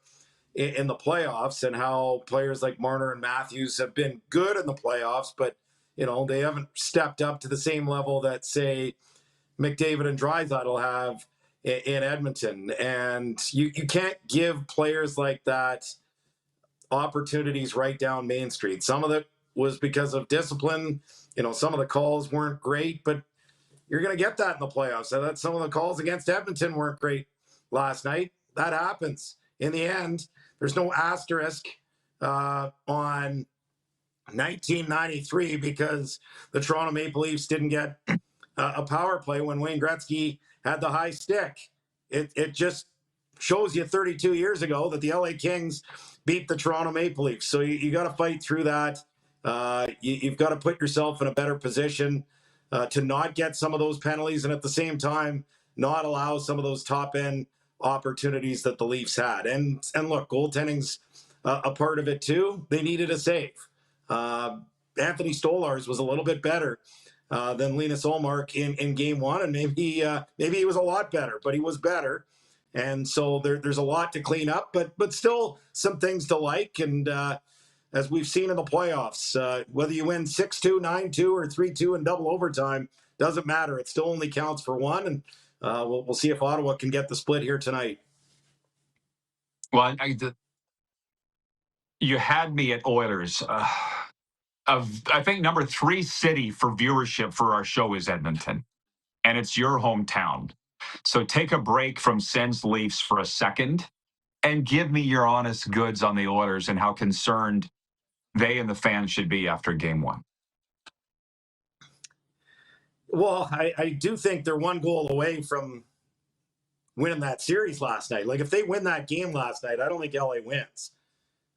in the playoffs, and how players like Marner and Matthews have been good in the playoffs, but they haven't stepped up to the same level that, say, McDavid and Draisaitl have in Edmonton. And you can't give players like that opportunities right down Main Street. Some of it was because of discipline. Some of the calls weren't great, but you're going to get that in the playoffs. So that some of the calls against Edmonton weren't great last night. That happens. In the end, there's no asterisk on 1993 because the Toronto Maple Leafs didn't get a power play when Wayne Gretzky had the high stick. It just shows you 32 years ago that the LA Kings beat the Toronto Maple Leafs. So you got to fight through that. You've got to put yourself in a better position to not get some of those penalties, and at the same time not allow some of those top end opportunities that the Leafs had. And look, goaltending's a part of it too. They needed a save. Anthony Stolarz was a little bit better than Linus Ullmark in game 1, and maybe he was a lot better, but he was better. And so there's a lot to clean up, but still some things to like. And as we've seen in the playoffs, whether you win 6-2, 9-2, or 3-2 in double overtime, doesn't matter. It still only counts for one, and we'll see if Ottawa can get the split here tonight. Well, you had me at Oilers. I think number 3 city for viewership for our show is Edmonton, and it's your hometown. So take a break from Sens Leafs for a second and give me your honest goods on the Oilers and how concerned they and the fans should be after game 1. Well, I do think they're 1 goal away from winning that series last night. Like, if they win that game last night, I don't think LA wins.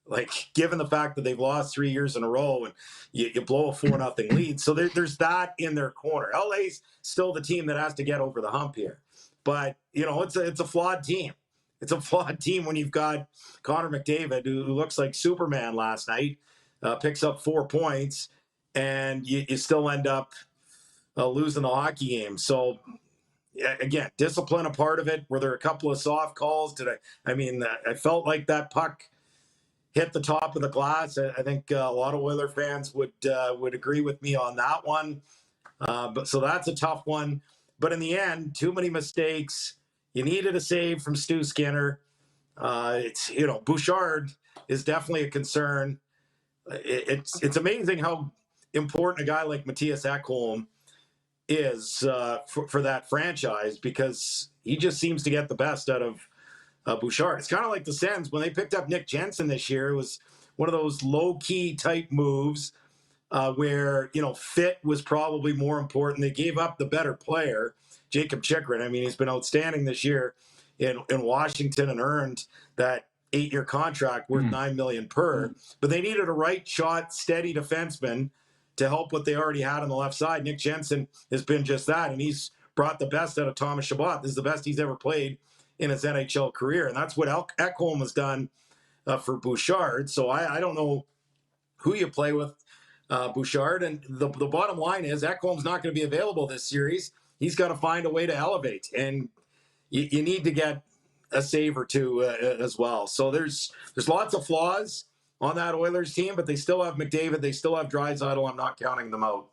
Like, given the fact that they've lost 3 years in a row and you blow a 4-0 lead. So there's that in their corner. LA's still the team that has to get over the hump here. But, it's a flawed team. It's a flawed team when you've got Connor McDavid, who looks like Superman last night. picks up 4 points, and you still end up losing the hockey game. So, again, discipline a part of it. Were there a couple of soft calls? I felt like that puck hit the top of the glass. I think a lot of Oiler fans would agree with me on that one. So that's a tough one. But in the end, too many mistakes. You needed a save from Stu Skinner. Bouchard is definitely a concern. It's amazing how important a guy like Matthias Ekholm is for that franchise, because he just seems to get the best out of Bouchard. It's kind of like the Sens when they picked up Nick Jensen this year. It was one of those low-key type moves where fit was probably more important. They gave up the better player, Jacob Chikrin. I mean, he's been outstanding this year in Washington and earned that 8-year contract worth $9 million per. But they needed a right shot, steady defenseman to help what they already had on the left side. Nick Jensen has been just that, and he's brought the best out of Thomas Chabot. This is the best he's ever played in his NHL career, and that's what Ekholm has done for Bouchard. So I don't know who you play with Bouchard, and the bottom line is Ekholm's not going to be available this series. He's got to find a way to elevate, and you need to get a save or two as well. So there's lots of flaws on that Oilers team, but they still have McDavid, they still have Draisaitl. I'm not counting them out.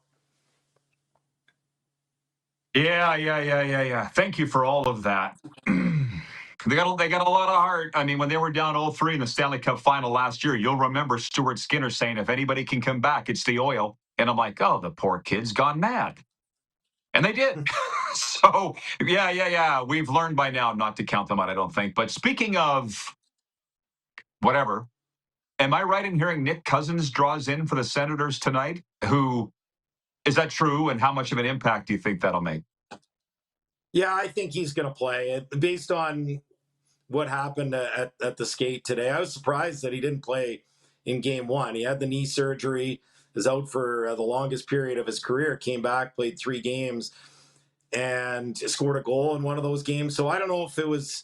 Yeah. Thank you for all of that. They got a lot of heart. I mean, when they were down 0-3 in the Stanley Cup final last year, you'll remember Stuart Skinner saying, if anybody can come back, it's the Oil. And I'm like, oh, the poor kid's gone mad. And they did. So, yeah. We've learned by now not to count them out, I don't think. But speaking of whatever, am I right in hearing Nick Cousins draws in for the Senators tonight? Is that true? And how much of an impact do you think that'll make? Yeah, I think he's going to play. Based on what happened at the skate today, I was surprised that he didn't play in game one. He had the knee surgery, was out for the longest period of his career, came back, played 3 games, and scored a goal in one of those games. So I don't know if it was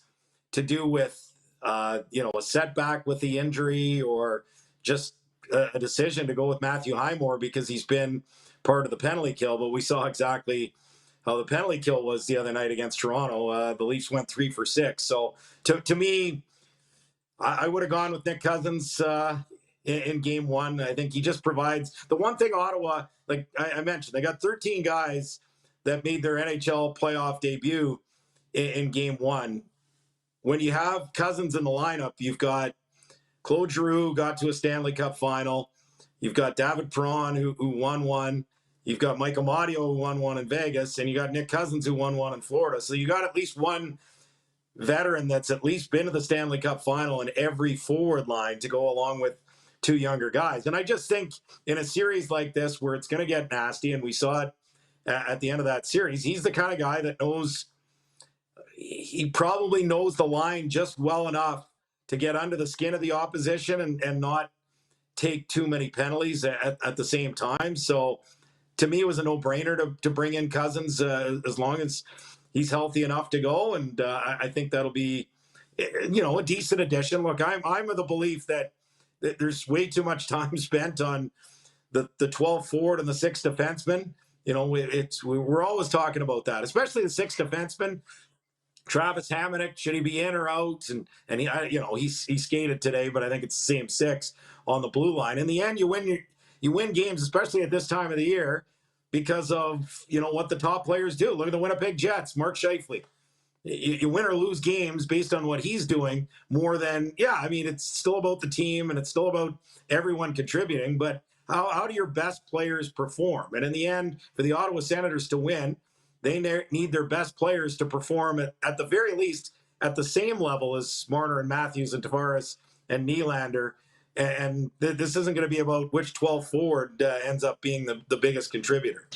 to do with a setback with the injury, or just a decision to go with Matthew Highmore because he's been part of the penalty kill. But we saw exactly how the penalty kill was the other night against Toronto. The Leafs went 3 for 6. So to me, I would have gone with Nick Cousins in game one. I think he just provides the one thing Ottawa, like I mentioned, they got 13 guys that made their NHL playoff debut in game one. When you have Cousins in the lineup, you've got Claude Giroux, got to a Stanley Cup final. You've got David Perron, who won one. You've got Mike Amadio, who won one in Vegas. And you got Nick Cousins, who won one in Florida. So you got at least one veteran that's at least been to the Stanley Cup final in every forward line to go along with 2 younger guys. And I just think in a series like this where it's going to get nasty, and we saw it at the end of that series, he's the kind of guy that he probably knows the line just well enough to get under the skin of the opposition and not take too many penalties at the same time. So to me, it was a no-brainer to bring in Cousins as long as he's healthy enough to go. And I think that'll be, a decent addition. Look, I'm of the belief that there's way too much time spent on the 12 forward and the 6 defensemen. We're always talking about that, especially the 6 defensemen. Travis Hamonic, should he be in or out? And he skated today, but I think it's the same 6 on the blue line. In the end, you win games, especially at this time of the year, because of what the top players do. Look at the Winnipeg Jets, Mark Scheifele. You win or lose games based on what he's doing more than it's still about the team and it's still about everyone contributing. But how do your best players perform? And in the end, for the Ottawa Senators to win, they need their best players to perform at the very least at the same level as Marner and Matthews and Tavares and Nylander. And this isn't going to be about which 12 forward ends up being the biggest contributor.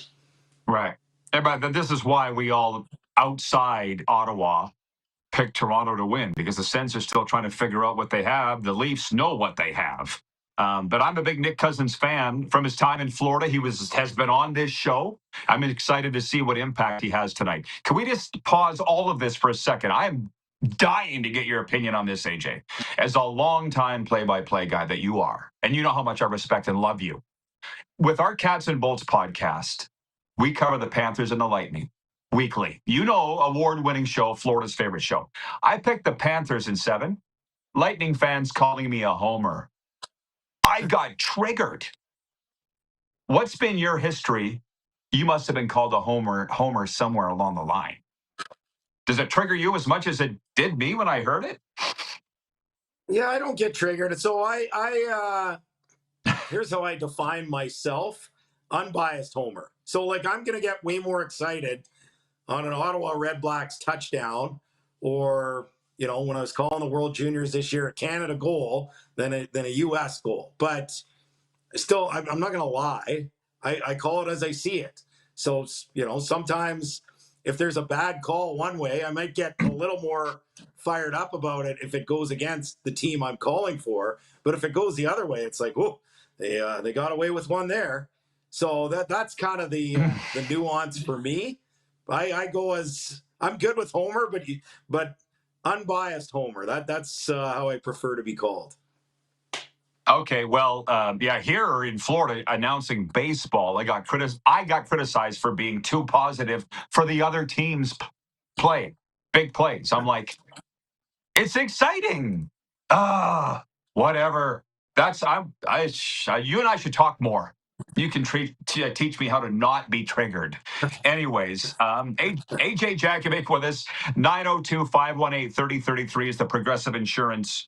Right. But this is why we all outside Ottawa picked Toronto to win, because the Sens are still trying to figure out what they have. The Leafs know what they have. But I'm a big Nick Cousins fan from his time in Florida. He has been on this show. I'm excited to see what impact he has tonight. Can we just pause all of this for a second? I am dying to get your opinion on this, AJ. As a longtime play-by-play guy that you are, and you know how much I respect and love you. With our Cats and Bolts podcast, we cover the Panthers and the Lightning weekly. You know, award-winning show, Florida's favorite show. I picked the Panthers in 7. Lightning fans calling me a homer. I got triggered. What's been your history? You must have been called a homer somewhere along the line. Does it trigger you as much as it did me when I heard it? Yeah, I don't get triggered. And so here's how I define myself: unbiased homer. So like, I'm going to get way more excited on an Ottawa REDBLACKS touchdown, or, you know, when I was calling the World Juniors this year, a Canada goal than a U.S. goal. But still, I'm not going to lie. I call it as I see it. So, you know, sometimes if there's a bad call one way, I might get a little more fired up about it if it goes against the team I'm calling for. But if it goes the other way, it's like, oh, they got away with one there. So that's kind of the nuance for me. I go as, I'm good with homer, but unbiased homer. That's how I prefer to be called. Okay, well, yeah, here in Florida, announcing baseball, I got criticized for being too positive for the other team's play, big plays. I'm like, it's exciting. Whatever. You and I should talk more. You can teach me how to not be triggered. Anyways, AJ Jakubec with us. 902-518-3033 is the Progressive Insurance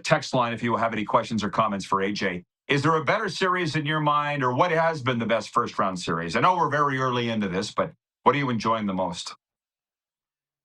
text line if you have any questions or comments for AJ. Is there a better series in your mind, or what has been the best first-round series? I know we're very early into this, but what are you enjoying the most?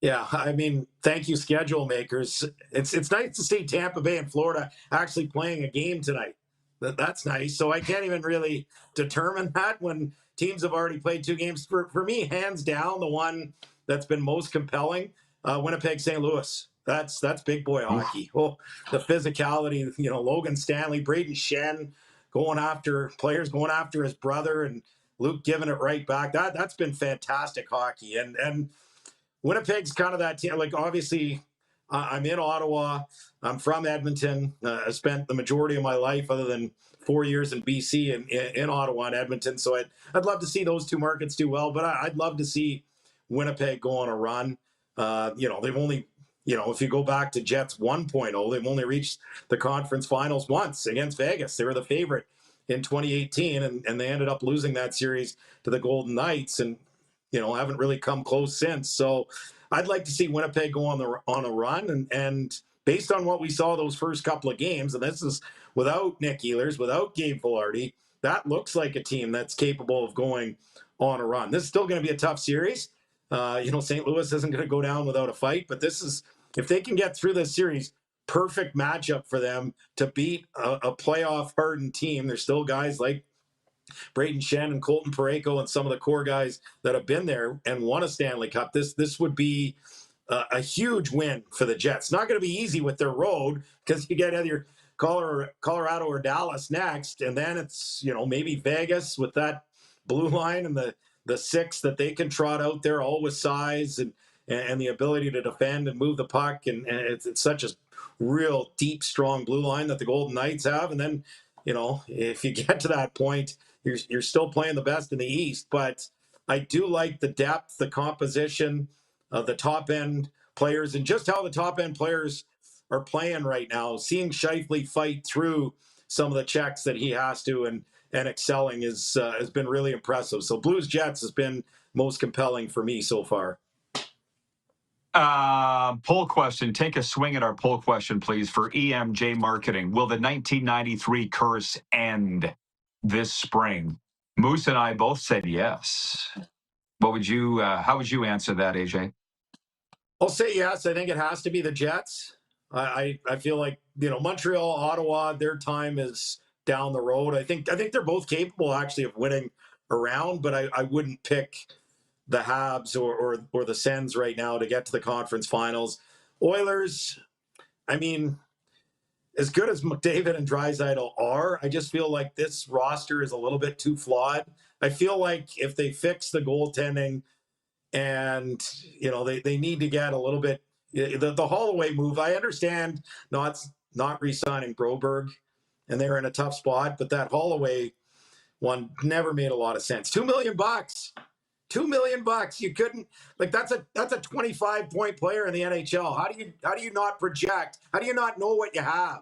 Yeah, I mean, thank you, schedule makers. It's nice to see Tampa Bay and Florida actually playing a game tonight. That's nice. So I can't even really determine that when teams have already played 2 games. For me, hands down, the one that's been most compelling, Winnipeg, St. Louis. That's big boy hockey. Oh, the physicality, you know, Logan Stanley, Braden Shen going after his brother, and Luke giving it right back. That's been fantastic hockey. And Winnipeg's kind of that team. Like, obviously, I'm in Ottawa. I'm from Edmonton. I spent the majority of my life, other than 4 years in BC, in Ottawa and Edmonton. So I'd love to see those 2 markets do well, but I'd love to see Winnipeg go on a run. You know, they've only, you know, if you go back to Jets 1.0, they've only reached the conference finals once against Vegas. They were the favorite in 2018, and they ended up losing that series to the Golden Knights, and, you know, haven't really come close since. So I'd like to see Winnipeg go on a run, and based on what we saw those first couple of games, and this is without Nick Ehlers, without Gabe Vilardi, that looks like a team that's capable of going on a run. This is still going to be a tough series. You know, St. Louis isn't going to go down without a fight, but this is, if they can get through this series, perfect matchup for them to beat a playoff hardened team. There's still guys like Braden Shen and Colton Parayko and some of the core guys that have been there and won a Stanley Cup. This would be a huge win for the Jets. Not going to be easy with their road, because you get either Colorado or Dallas next, and then it's, you know, maybe Vegas with that blue line and the 6 that they can trot out there, all with size and the ability to defend and move the puck, and it's such a real deep, strong blue line that the Golden Knights have. And then, you know, if you get to that point, you're still playing the best in the East. But I do like the depth, the composition of the top end players, and just how the top end players are playing right now. Seeing Scheifele fight through some of the checks that he has to, and excelling has been really impressive. So Blues Jets has been most compelling for me so far. Poll question. Take a swing at our poll question, please, for EMJ Marketing. Will the 1993 curse end this spring? Moose and I both said yes. What would you? How would you answer that, AJ? I'll say yes. I think it has to be the Jets. I feel like, you know, Montreal, Ottawa, their time is down the road. I think they're both capable actually of winning around, but I wouldn't pick the Habs or the Sens right now to get to the conference finals. Oilers, I mean, as good as McDavid and Draisaitl are, I just feel like this roster is a little bit too flawed. I feel like if they fix the goaltending, and, you know, they need to get a little bit, The Holloway move, I understand not re-signing Broberg, and they're in a tough spot, but that Holloway one never made a lot of sense. $2 million. $2 million. You couldn't, like, that's a 25-point player in the NHL. How do you not project? How do you not know what you have?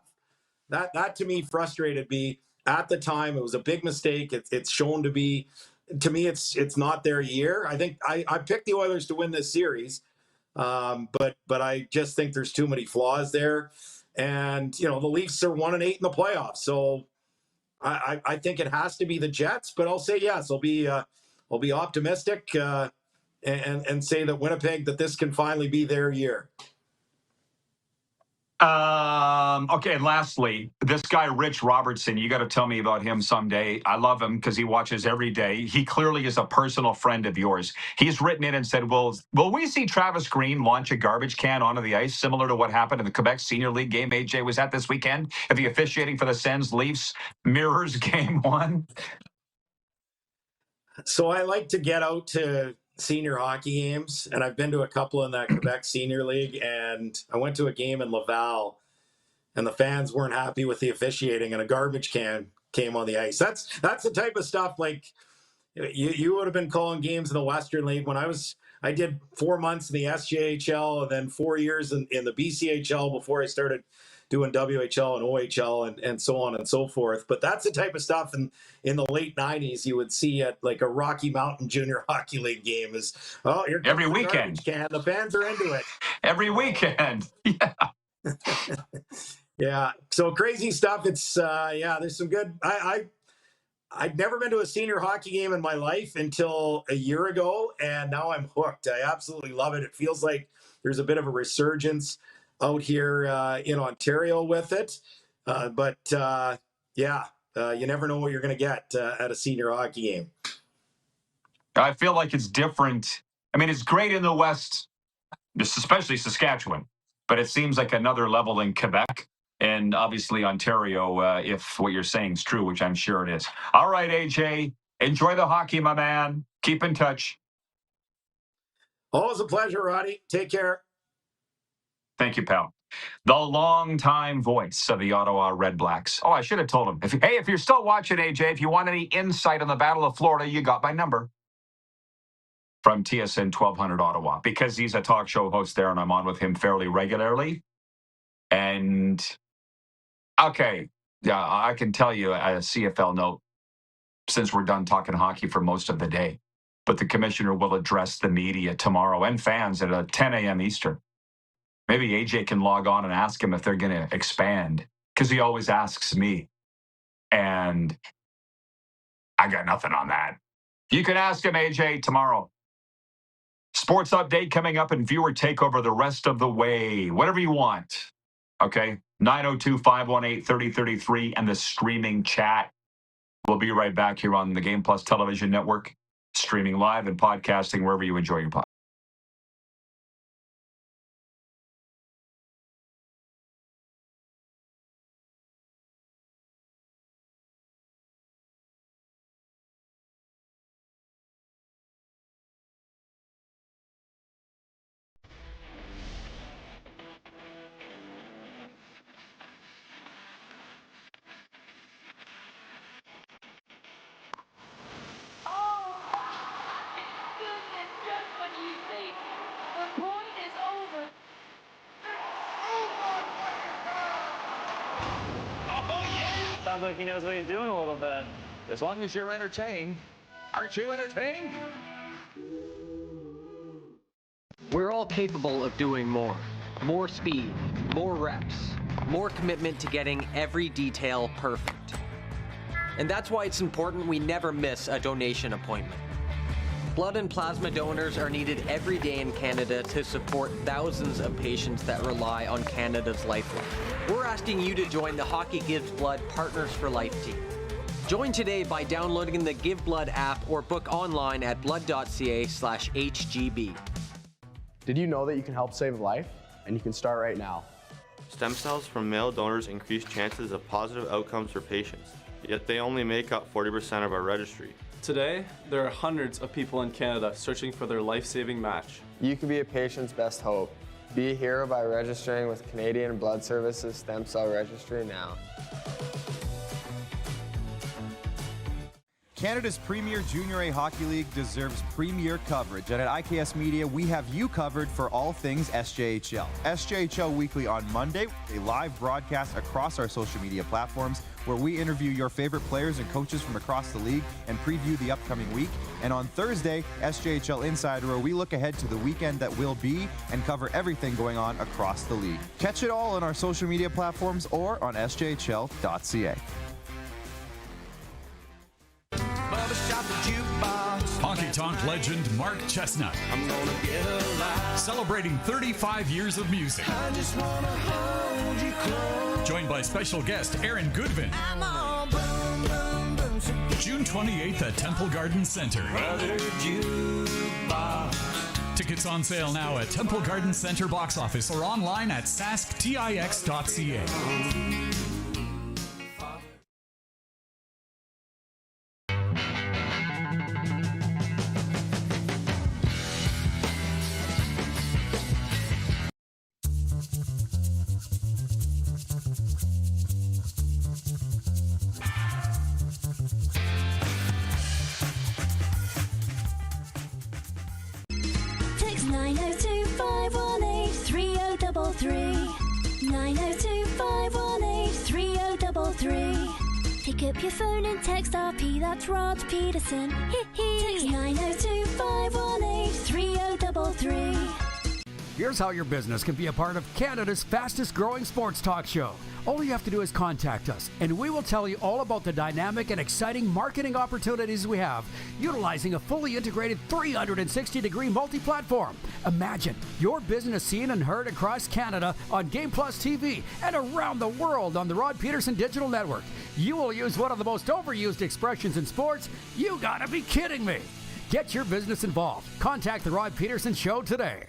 That to me frustrated me at the time. It was a big mistake. It's shown to be, to me, it's not their year. I think I picked the Oilers to win this series, but I just think there's too many flaws there. And the Leafs are 1-8 in the playoffs, so I think it has to be the Jets. But I'll say yes. I'll be optimistic and say that Winnipeg, that this can finally be their year. Okay, and lastly, this guy, Rich Robertson, you got to tell me about him someday. I love him because he watches every day. He clearly is a personal friend of yours. He's written in and said, will we see Travis Green launch a garbage can onto the ice, similar to what happened in the Quebec Senior League game AJ was at this weekend? If the officiating for the Sens Leafs mirrors game one? So I like to get out to senior hockey games, and I've been to a couple in that Quebec Senior League, and I went to a game in Laval, and the fans weren't happy with the officiating, and a garbage can came on the ice. That's the type of stuff, like, you would have been calling games in the Western League when I did 4 months in the SJHL and then 4 years in the BCHL before I started doing WHL and OHL and so on and so forth. But that's the type of stuff in the late 90s you would see at like a Rocky Mountain Junior Hockey League game is, here comes every the weekend. Can. The fans are into it. Every weekend. Yeah. Yeah. So crazy stuff. It's, there's some good, I'd never been to a senior hockey game in my life until a year ago, and now I'm hooked. I absolutely love it. It feels like there's a bit of a resurgence out here in Ontario with it. You never know what you're going to get at a senior hockey game. I feel like it's different. I mean, it's great in the West, especially Saskatchewan, but it seems like another level in Quebec and obviously Ontario, if what you're saying is true, which I'm sure it is. All right, AJ, enjoy the hockey, my man. Keep in touch. Always a pleasure, Roddy. Take care. Thank you, pal. The longtime voice of the Ottawa REDBLACKS. Oh, I should have told him. If you're still watching, AJ, if you want any insight on the Battle of Florida, you got my number from TSN 1200 Ottawa, because he's a talk show host there and I'm on with him fairly regularly. And okay, yeah, I can tell you a CFL note since we're done talking hockey for most of the day, but the commissioner will address the media tomorrow and fans at 10 a.m. Eastern. Maybe AJ can log on and ask him if they're going to expand, because he always asks me. And I got nothing on that. You can ask him, AJ, tomorrow. Sports update coming up and viewer takeover the rest of the way. Whatever you want. Okay? 902-518-3033 and the streaming chat. We'll be right back here on the Game Plus Television Network, streaming live and podcasting wherever you enjoy your podcast. Sounds like he knows what he's doing a little bit. As long as you're entertained. Aren't you entertained? We're all capable of doing more. More speed, more reps, more commitment to getting every detail perfect. And that's why it's important we never miss a donation appointment. Blood and plasma donors are needed every day in Canada to support thousands of patients that rely on Canada's lifeline. We're asking you to join the Hockey Gives Blood Partners for Life team. Join today by downloading the Give Blood app or book online at blood.ca/HGB. Did you know that you can help save a life? And you can start right now. Stem cells from male donors increase chances of positive outcomes for patients, yet they only make up 40% of our registry. Today, there are hundreds of people in Canada searching for their life-saving match. You can be a patient's best hope. Be a hero by registering with Canadian Blood Services Stem Cell Registry now. Canada's premier Junior A Hockey League deserves premier coverage, and at IKS Media, we have you covered for all things SJHL. SJHL Weekly on Monday, a live broadcast across our social media platforms where we interview your favorite players and coaches from across the league and preview the upcoming week. And on Thursday, SJHL Insider, where we look ahead to the weekend that will be and cover everything going on across the league. Catch it all on our social media platforms or on sjhl.ca. Honky Tonk legend Mark Chestnut. Celebrating 35 years of music. Joined by special guest Aaron Goodvin. June 28th at Temple Garden Center. Tickets on sale now at Temple Garden Center box office or online at sasktix.ca. Text 902-518-3033. 902-518-3033. Pick up your phone and text RP, that's Rod Pedersen. Text 902-518-3033. Here's how your business can be a part of Canada's fastest growing sports talk show. All you have to do is contact us, and we will tell you all about the dynamic and exciting marketing opportunities we have, utilizing a fully integrated 360-degree multi-platform. Imagine your business seen and heard across Canada on Game Plus TV and around the world on the Rod Pedersen Digital Network. You will use one of the most overused expressions in sports. You gotta be kidding me. Get your business involved. Contact the Rod Pedersen Show today.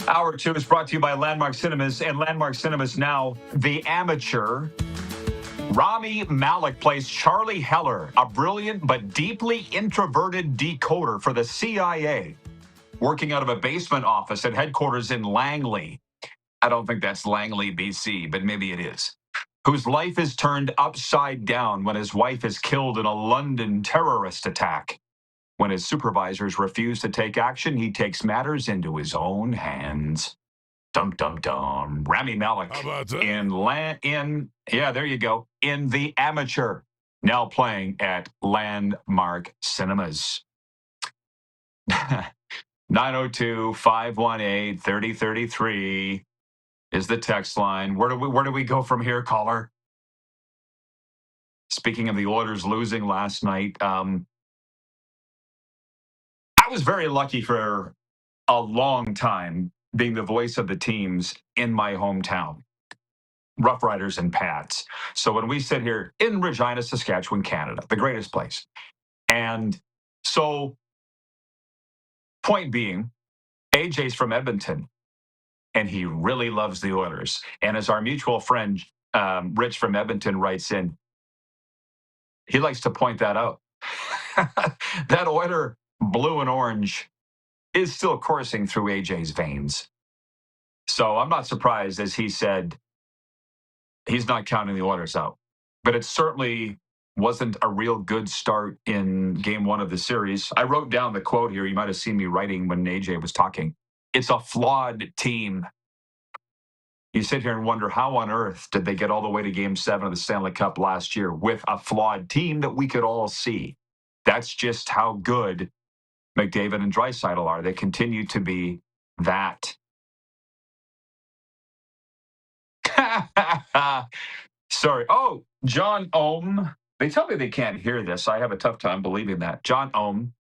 Hour 2 is brought to you by Landmark Cinemas, and Landmark Cinemas now, The Amateur. Rami Malek plays Charlie Heller, a brilliant but deeply introverted decoder for the CIA, working out of a basement office at headquarters in Langley. I don't think that's Langley, BC, but maybe it is. Whose life is turned upside down when his wife is killed in a London terrorist attack. When his supervisors refuse to take action, he takes matters into his own hands. Dum dum dum. Rami Malek yeah, there you go. In The Amateur, now playing at Landmark Cinemas. 902-518-3033 is the text line. Where do we go from here, caller? Speaking of the Oilers losing last night, I was very lucky for a long time being the voice of the teams in my hometown, Rough Riders and Pats. So when we sit here in Regina, Saskatchewan, Canada, the greatest place. And so, point being, AJ's from Edmonton, and he really loves the Oilers. And as our mutual friend, Rich from Edmonton, writes in, he likes to point that out. That Oiler blue and orange is still coursing through AJ's veins. So I'm not surprised, as he said, he's not counting the Oilers out. But it certainly wasn't a real good start in game one of the series. I wrote down the quote here. You might have seen me writing when AJ was talking. It's a flawed team. You sit here and wonder, how on earth did they get all the way to Game 7 of the Stanley Cup last year with a flawed team that we could all see? That's just how good McDavid and Draisaitl are. They continue to be that. Sorry. Oh, John Ohm. They tell me they can't hear this. I have a tough time believing that. John Ohm.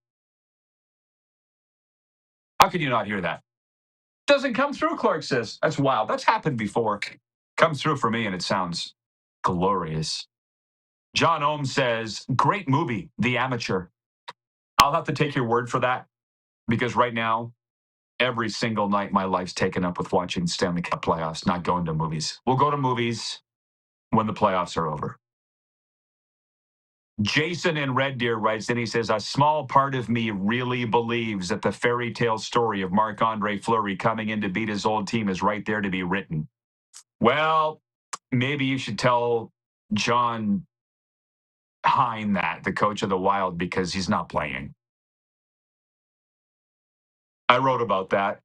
How can you not hear that? Doesn't come through, Clark says. That's wild. That's happened before. Comes through for me, and it sounds glorious. John Ohm says, great movie, The Amateur. I'll have to take your word for that, because right now, every single night, my life's taken up with watching Stanley Cup playoffs, not going to movies. We'll go to movies when the playoffs are over. Jason in Red Deer writes in, he says, a small part of me really believes that the fairy tale story of Marc-Andre Fleury coming in to beat his old team is right there to be written. Well, maybe you should tell John Hine that, the coach of the Wild, because he's not playing. I wrote about that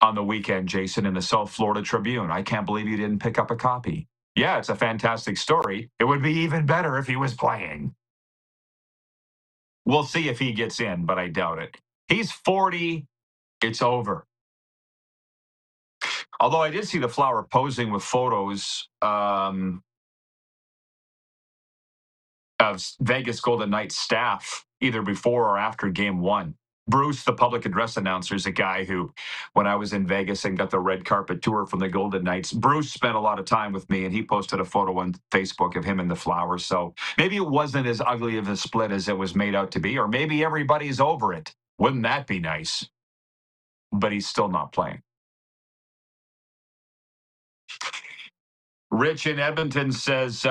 on the weekend, Jason, in the South Florida Tribune. I can't believe you didn't pick up a copy. Yeah, it's a fantastic story. It would be even better if he was playing. We'll see if he gets in, but I doubt it. He's 40. It's over. Although I did see the Flower posing with photos of Vegas Golden Knights staff either before or after game one. Bruce, the public address announcer, is a guy who, when I was in Vegas and got the red carpet tour from the Golden Knights, Bruce spent a lot of time with me, and he posted a photo on Facebook of him and the Flowers. So maybe it wasn't as ugly of a split as it was made out to be, or maybe everybody's over it. Wouldn't that be nice? But he's still not playing. Rich in Edmonton says,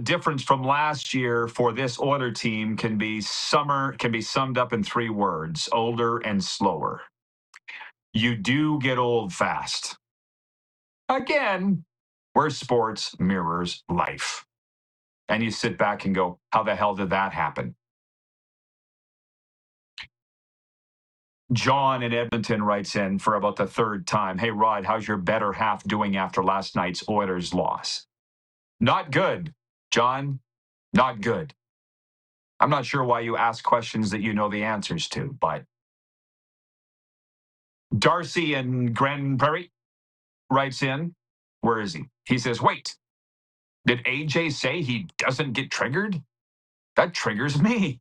difference from last year for this Oiler team can be summed up in 3 words: older and slower. You do get old fast. Again, where sports mirrors life. And you sit back and go, how the hell did that happen? John in Edmonton writes in for about the 3rd time. Hey, Rod, how's your better half doing after last night's Oilers loss? Not good, John. Not good. I'm not sure why you ask questions that you know the answers to, but Darcy in Grand Prairie writes in. Where is he? He says, wait, did AJ say he doesn't get triggered? That triggers me.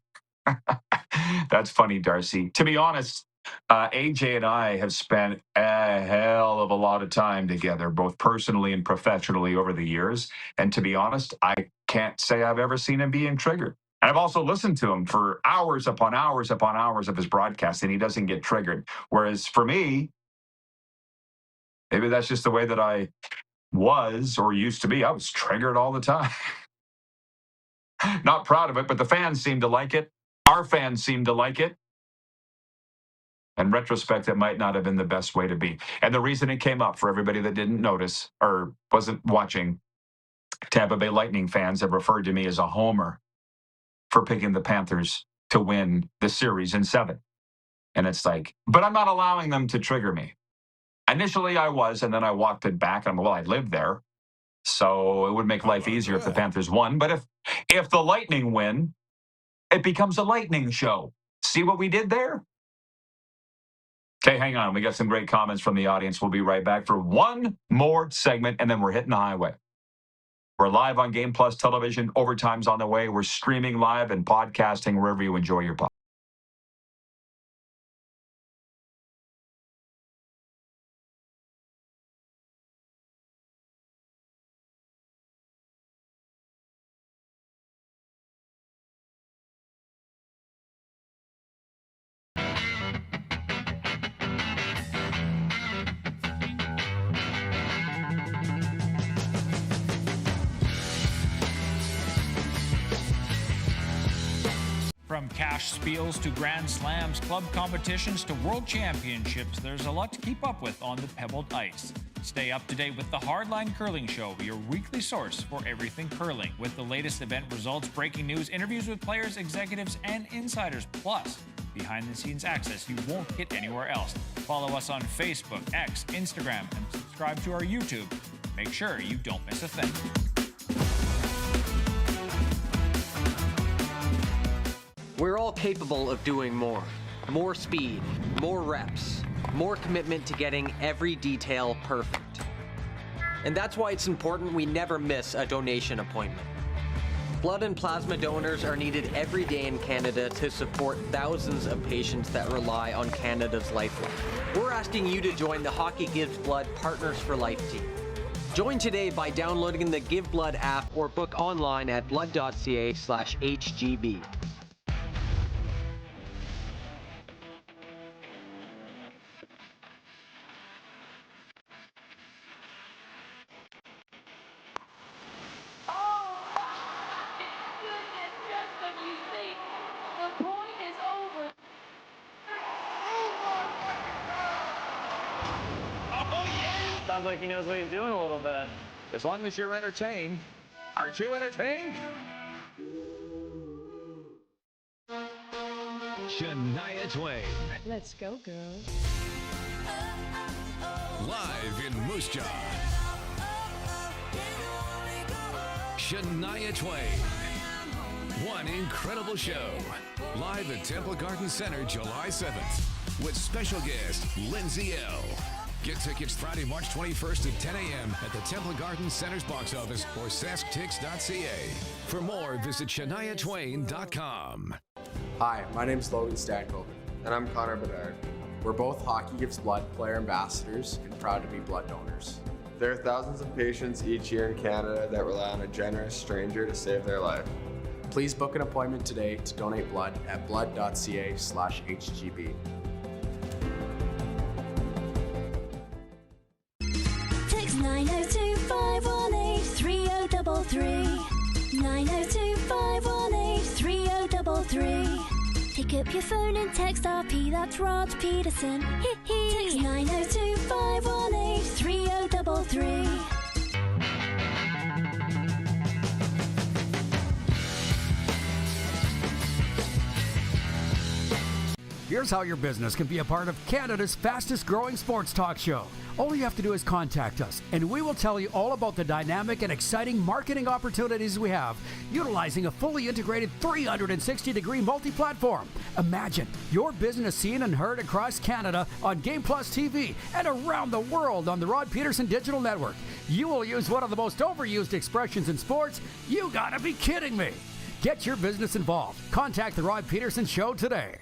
That's funny, Darcy. To be honest, AJ and I have spent a hell of a lot of time together, both personally and professionally over the years. And to be honest, I can't say I've ever seen him being triggered. And I've also listened to him for hours upon hours upon hours of his broadcast, and he doesn't get triggered. Whereas for me, maybe that's just the way that I was or used to be. I was triggered all the time. Not proud of it, but the fans seem to like it. Our fans seem to like it. In retrospect, it might not have been the best way to be. And the reason it came up, for everybody that didn't notice or wasn't watching, Tampa Bay Lightning fans have referred to me as a homer for picking the Panthers to win the series in 7. And it's like, but I'm not allowing them to trigger me. Initially, I was, and then I walked it back. And I lived there, so it would make life easier if the Panthers won. But if the Lightning win, it becomes a lightning show. See what we did there? Okay, hang on. We got some great comments from the audience. We'll be right back for one more segment, and then we're hitting the highway. We're live on Game Plus Television. Overtime's on the way. We're streaming live and podcasting wherever you enjoy your podcast. From cash spiels to grand slams, club competitions to world championships, there's a lot to keep up with on the pebbled ice. Stay up to date with the Hardline Curling Show, your weekly source for everything curling, with the latest event results, breaking news, interviews with players, executives, and insiders, plus behind-the-scenes access you won't get anywhere else. Follow us on Facebook, X, Instagram, and subscribe to our YouTube. Make sure you don't miss a thing. We're all capable of doing more. More speed, more reps, more commitment to getting every detail perfect. And that's why it's important we never miss a donation appointment. Blood and plasma donors are needed every day in Canada to support thousands of patients that rely on Canada's lifeline. We're asking you to join the Hockey Gives Blood Partners for Life team. Join today by downloading the Give Blood app or book online at blood.ca/HGB. sounds like he knows what he's doing a little bit. As long as you're entertained. Aren't you entertained? Shania Twain. Let's go, girls. Live in Moose Jaw. Shania Twain. One incredible show. Live at Temple Garden Center July 7th. With special guest Lindsay L. Get tickets Friday, March 21st at 10 a.m. at the Temple Garden Center's box office or sasktix.ca. For more, visit shaniatwain.com. Hi, my name's Logan Stankoven. And I'm Connor Bedard. We're both Hockey Gives Blood player ambassadors and proud to be blood donors. There are thousands of patients each year in Canada that rely on a generous stranger to save their life. Please book an appointment today to donate blood at blood.ca/HGB. Text 902-518-3033. 902-518-3033. Pick up your phone and text RP, that's Rod Pedersen. Text 902-518-3033. Here's how your business can be a part of Canada's fastest growing sports talk show. All you have to do is contact us, and we will tell you all about the dynamic and exciting marketing opportunities we have, utilizing a fully integrated 360-degree multi-platform. Imagine your business seen and heard across Canada on Game Plus TV and around the world on the Rod Pedersen Digital Network. You will use one of the most overused expressions in sports. You gotta be kidding me. Get your business involved. Contact the Rod Pedersen Show today.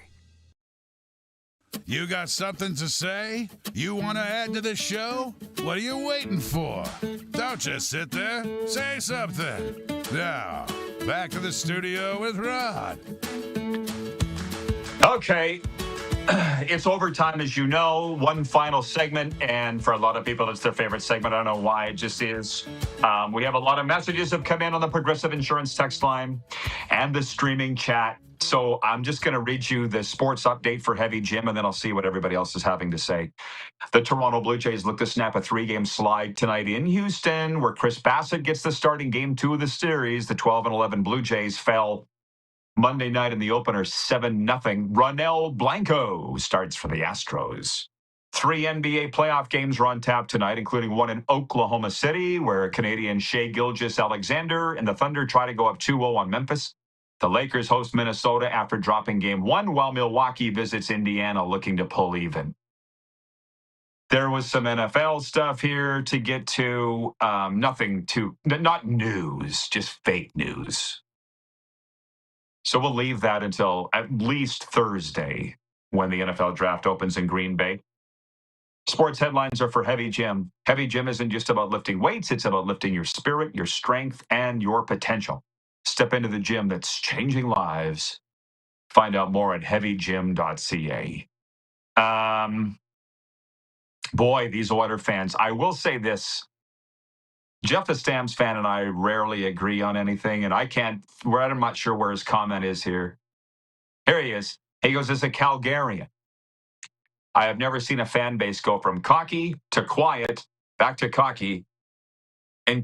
You got something to say? You want to add to the show? What are you waiting for? Don't just sit there. Say something. Now, back to the studio with Rod. Okay. It's overtime, as you know. One final segment, and for a lot of people, it's their favorite segment. I don't know why. It just is. We have a lot of messages have come in on the Progressive Insurance text line and the streaming chat. So I'm just going to read you the sports update for Heavy Jim, and then I'll see what everybody else is having to say. The Toronto Blue Jays look to snap a 3-game slide tonight in Houston, where Chris Bassett gets the starting game 2 of the series. The 12-11 Blue Jays fell Monday night in the opener 7-0. Ronel Blanco starts for the Astros. 3 NBA playoff games are on tap tonight, including one in Oklahoma City, where Canadian Shai Gilgeous-Alexander and the Thunder try to go up 2-0 on Memphis. The Lakers host Minnesota after dropping game 1, while Milwaukee visits Indiana looking to pull even. There was some NFL stuff here to get to. Not news, just fake news. So we'll leave that until at least Thursday when the NFL draft opens in Green Bay. Sports headlines are for Heavy Jim. Heavy Jim isn't just about lifting weights. It's about lifting your spirit, your strength, and your potential. Step into the gym that's changing lives. Find out more at heavygym.ca. Boy, these Oilers fans. I will say this. Jeff the Stamps fan and I rarely agree on anything, and I'm not sure where his comment is here. Here he is. He goes, as a Calgarian, I have never seen a fan base go from cocky to quiet, back to cocky, and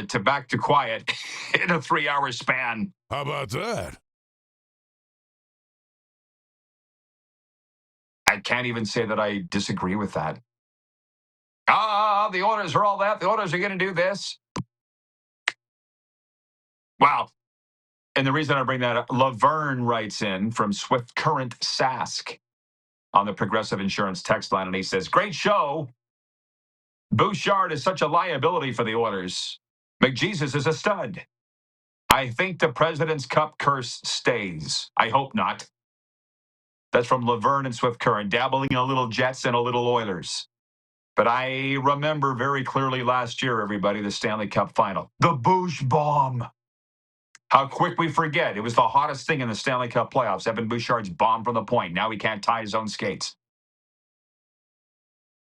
to back to quiet in a 3-hour span. How about that? I can't even say that I disagree with that. The Oilers are all that. The Oilers are going to do this. Wow. And the reason I bring that up, Laverne writes in from Swift Current Sask on the Progressive Insurance text line, and he says, great show. Bouchard is such a liability for the Oilers. McJesus is a stud. I think the President's Cup curse stays. I hope not. That's from Laverne and Swift Current, dabbling in a little Jets and a little Oilers. But I remember very clearly last year, everybody, the Stanley Cup final. The Bouch bomb. How quick we forget. It was the hottest thing in the Stanley Cup playoffs. Evan Bouchard's bomb from the point. Now he can't tie his own skates.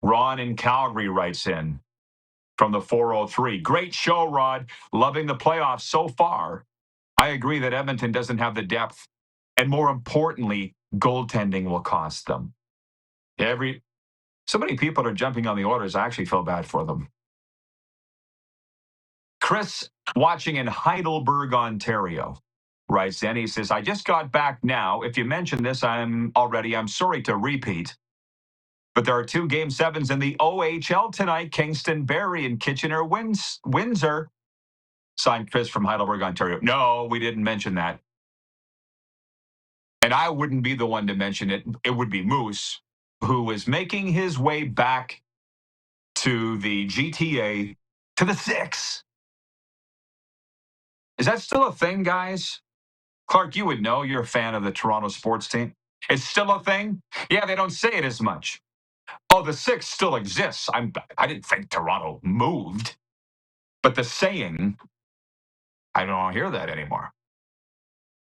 Ron in Calgary writes in from the 403. Great show, Rod. Loving the playoffs so far. I agree that Edmonton doesn't have the depth. And more importantly, goaltending will cost them. So many people are jumping on the Oilers. I actually feel bad for them. Chris, watching in Heidelberg, Ontario, writes in. He says, I just got back now. If you mention this, I'm sorry to repeat. But there are 2 Game 7s in the OHL tonight. Kingston Barrie and Windsor. Signed Chris from Heidelberg, Ontario. No, we didn't mention that. And I wouldn't be the one to mention it. It would be Moose, who is making his way back to the GTA, to the 6. Is that still a thing, guys? Clark, you would know. You're a fan of the Toronto sports team. It's still a thing? Yeah, they don't say it as much. Oh, the 6 still exists. I didn't think Toronto moved. But the saying, I don't hear that anymore.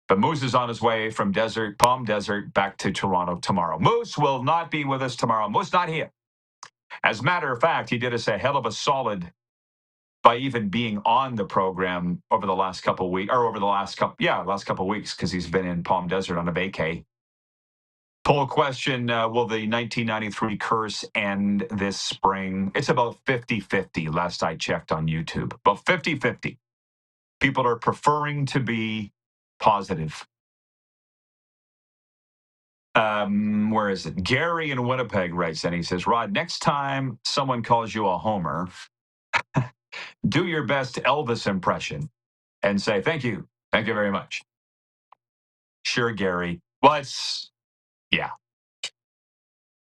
But Moose is on his way from Palm Desert, back to Toronto tomorrow. Moose will not be with us tomorrow. Moose not here. As a matter of fact, he did us a hell of a solid by even being on the program over the last couple of weeks, last couple of weeks, because he's been in Palm Desert on a vacay. Poll question, will the 1993 curse end this spring? It's about 50-50, last I checked on YouTube. About 50-50. People are preferring to be positive. Where is it? Gary in Winnipeg writes in. He says, Rod, next time someone calls you a homer, do your best Elvis impression and say, thank you. Thank you very much. Sure, Gary. Well, yeah.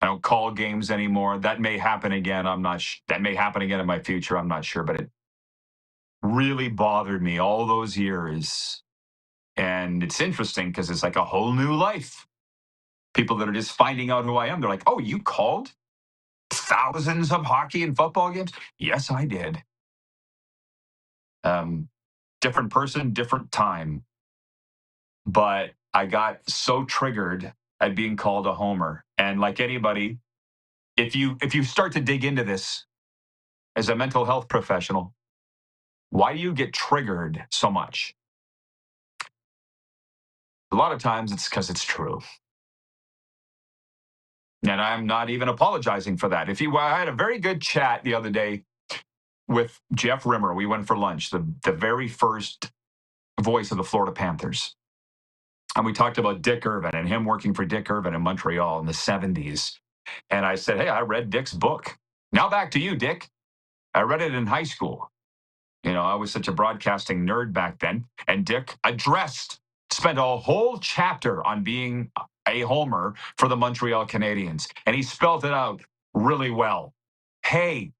I don't call games anymore. That may happen again. That may happen again in my future. I'm not sure, but it really bothered me all those years. And it's interesting because it's like a whole new life. People that are just finding out who I am, they're like, oh, you called thousands of hockey and football games? Yes, I did. Different person, different time. But I got so triggered at being called a homer. And like anybody, if you start to dig into this as a mental health professional, why do you get triggered so much? A lot of times it's because it's true. And I'm not even apologizing for that. I had a very good chat the other day with Jeff Rimmer. We went for lunch, the very first voice of the Florida Panthers. And we talked about Dick Irvin and him working for Dick Irvin in Montreal in the 70s. And I said, hey, I read Dick's book. Now back to you, Dick. I read it in high school. You know, I was such a broadcasting nerd back then. And Dick spent a whole chapter on being a homer for the Montreal Canadiens. And he spelled it out really well. Hey,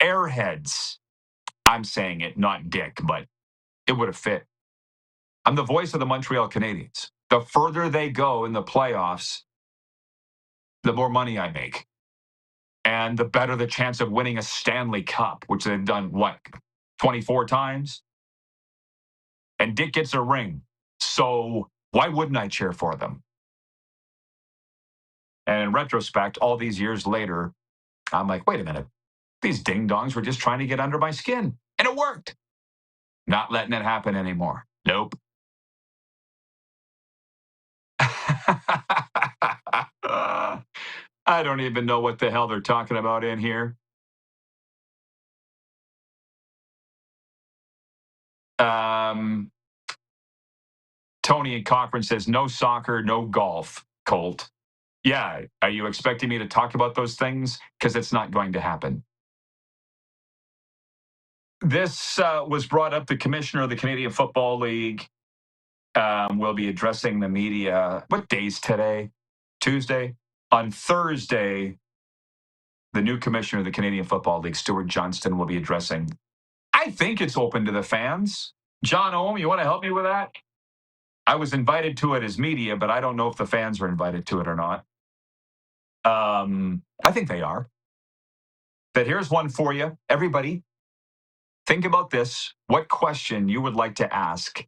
airheads. I'm saying it, not Dick, but it would have fit. I'm the voice of the Montreal Canadiens. The further they go in the playoffs, the more money I make. And the better the chance of winning a Stanley Cup, which they've done, 24 times? And Dick gets a ring. So why wouldn't I cheer for them? And in retrospect, all these years later, I'm like, wait a minute. These ding-dongs were just trying to get under my skin. And it worked. Not letting it happen anymore. Nope. I don't even know what the hell they're talking about in here. Tony in Cochrane says, no soccer, no golf, Colt. Yeah, are you expecting me to talk about those things? Because it's not going to happen. This was brought up. The commissioner of the Canadian Football League will be addressing the media. What day's today? Tuesday? On Thursday, the new commissioner of the Canadian Football League, Stuart Johnston, will be addressing. I think it's open to the fans. John Ohm, you want to help me with that? I was invited to it as media, but I don't know if the fans were invited to it or not. I think they are. But here's one for you. Everybody, think about this. What question you would like to ask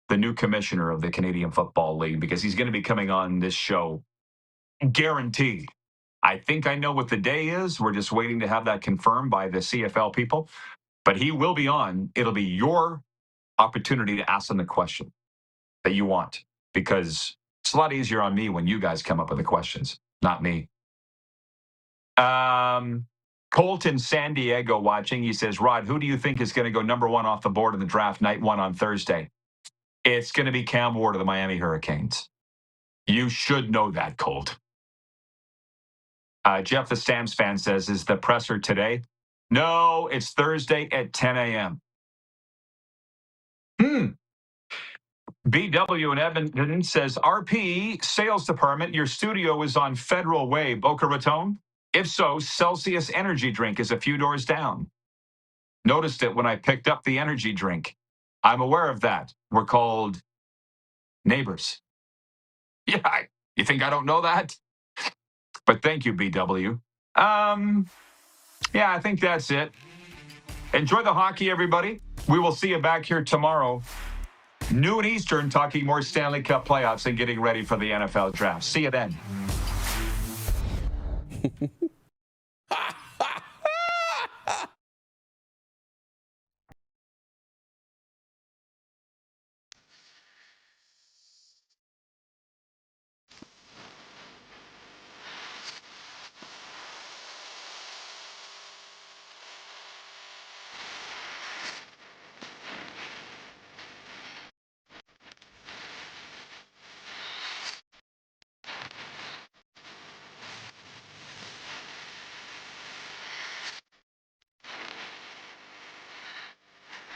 the new commissioner of the Canadian Football League, because he's going to be coming on this show. Guaranteed. I think I know what the day is. We're just waiting to have that confirmed by the CFL people. But he will be on. It'll be your opportunity to ask him the question that you want, because it's a lot easier on me when you guys come up with the questions, not me. Colt in San Diego watching. He says, Rod, who do you think is going to go number one off the board in the draft night one on Thursday? It's going to be Cam Ward of the Miami Hurricanes. You should know that, Colt. Jeff, the Stamps fan, says, is the presser today? No, it's Thursday at 10 a.m. BW in Edmonton says, RP, sales department, your studio is on Federal Way, Boca Raton? If so, Celsius energy drink is a few doors down. Noticed it when I picked up the energy drink. I'm aware of that. We're called neighbors. Yeah, you think I don't know that? But thank you, BW. Yeah, I think that's it. Enjoy the hockey, everybody. We will see you back here tomorrow, noon Eastern, talking more Stanley Cup playoffs and getting ready for the NFL draft. See you then.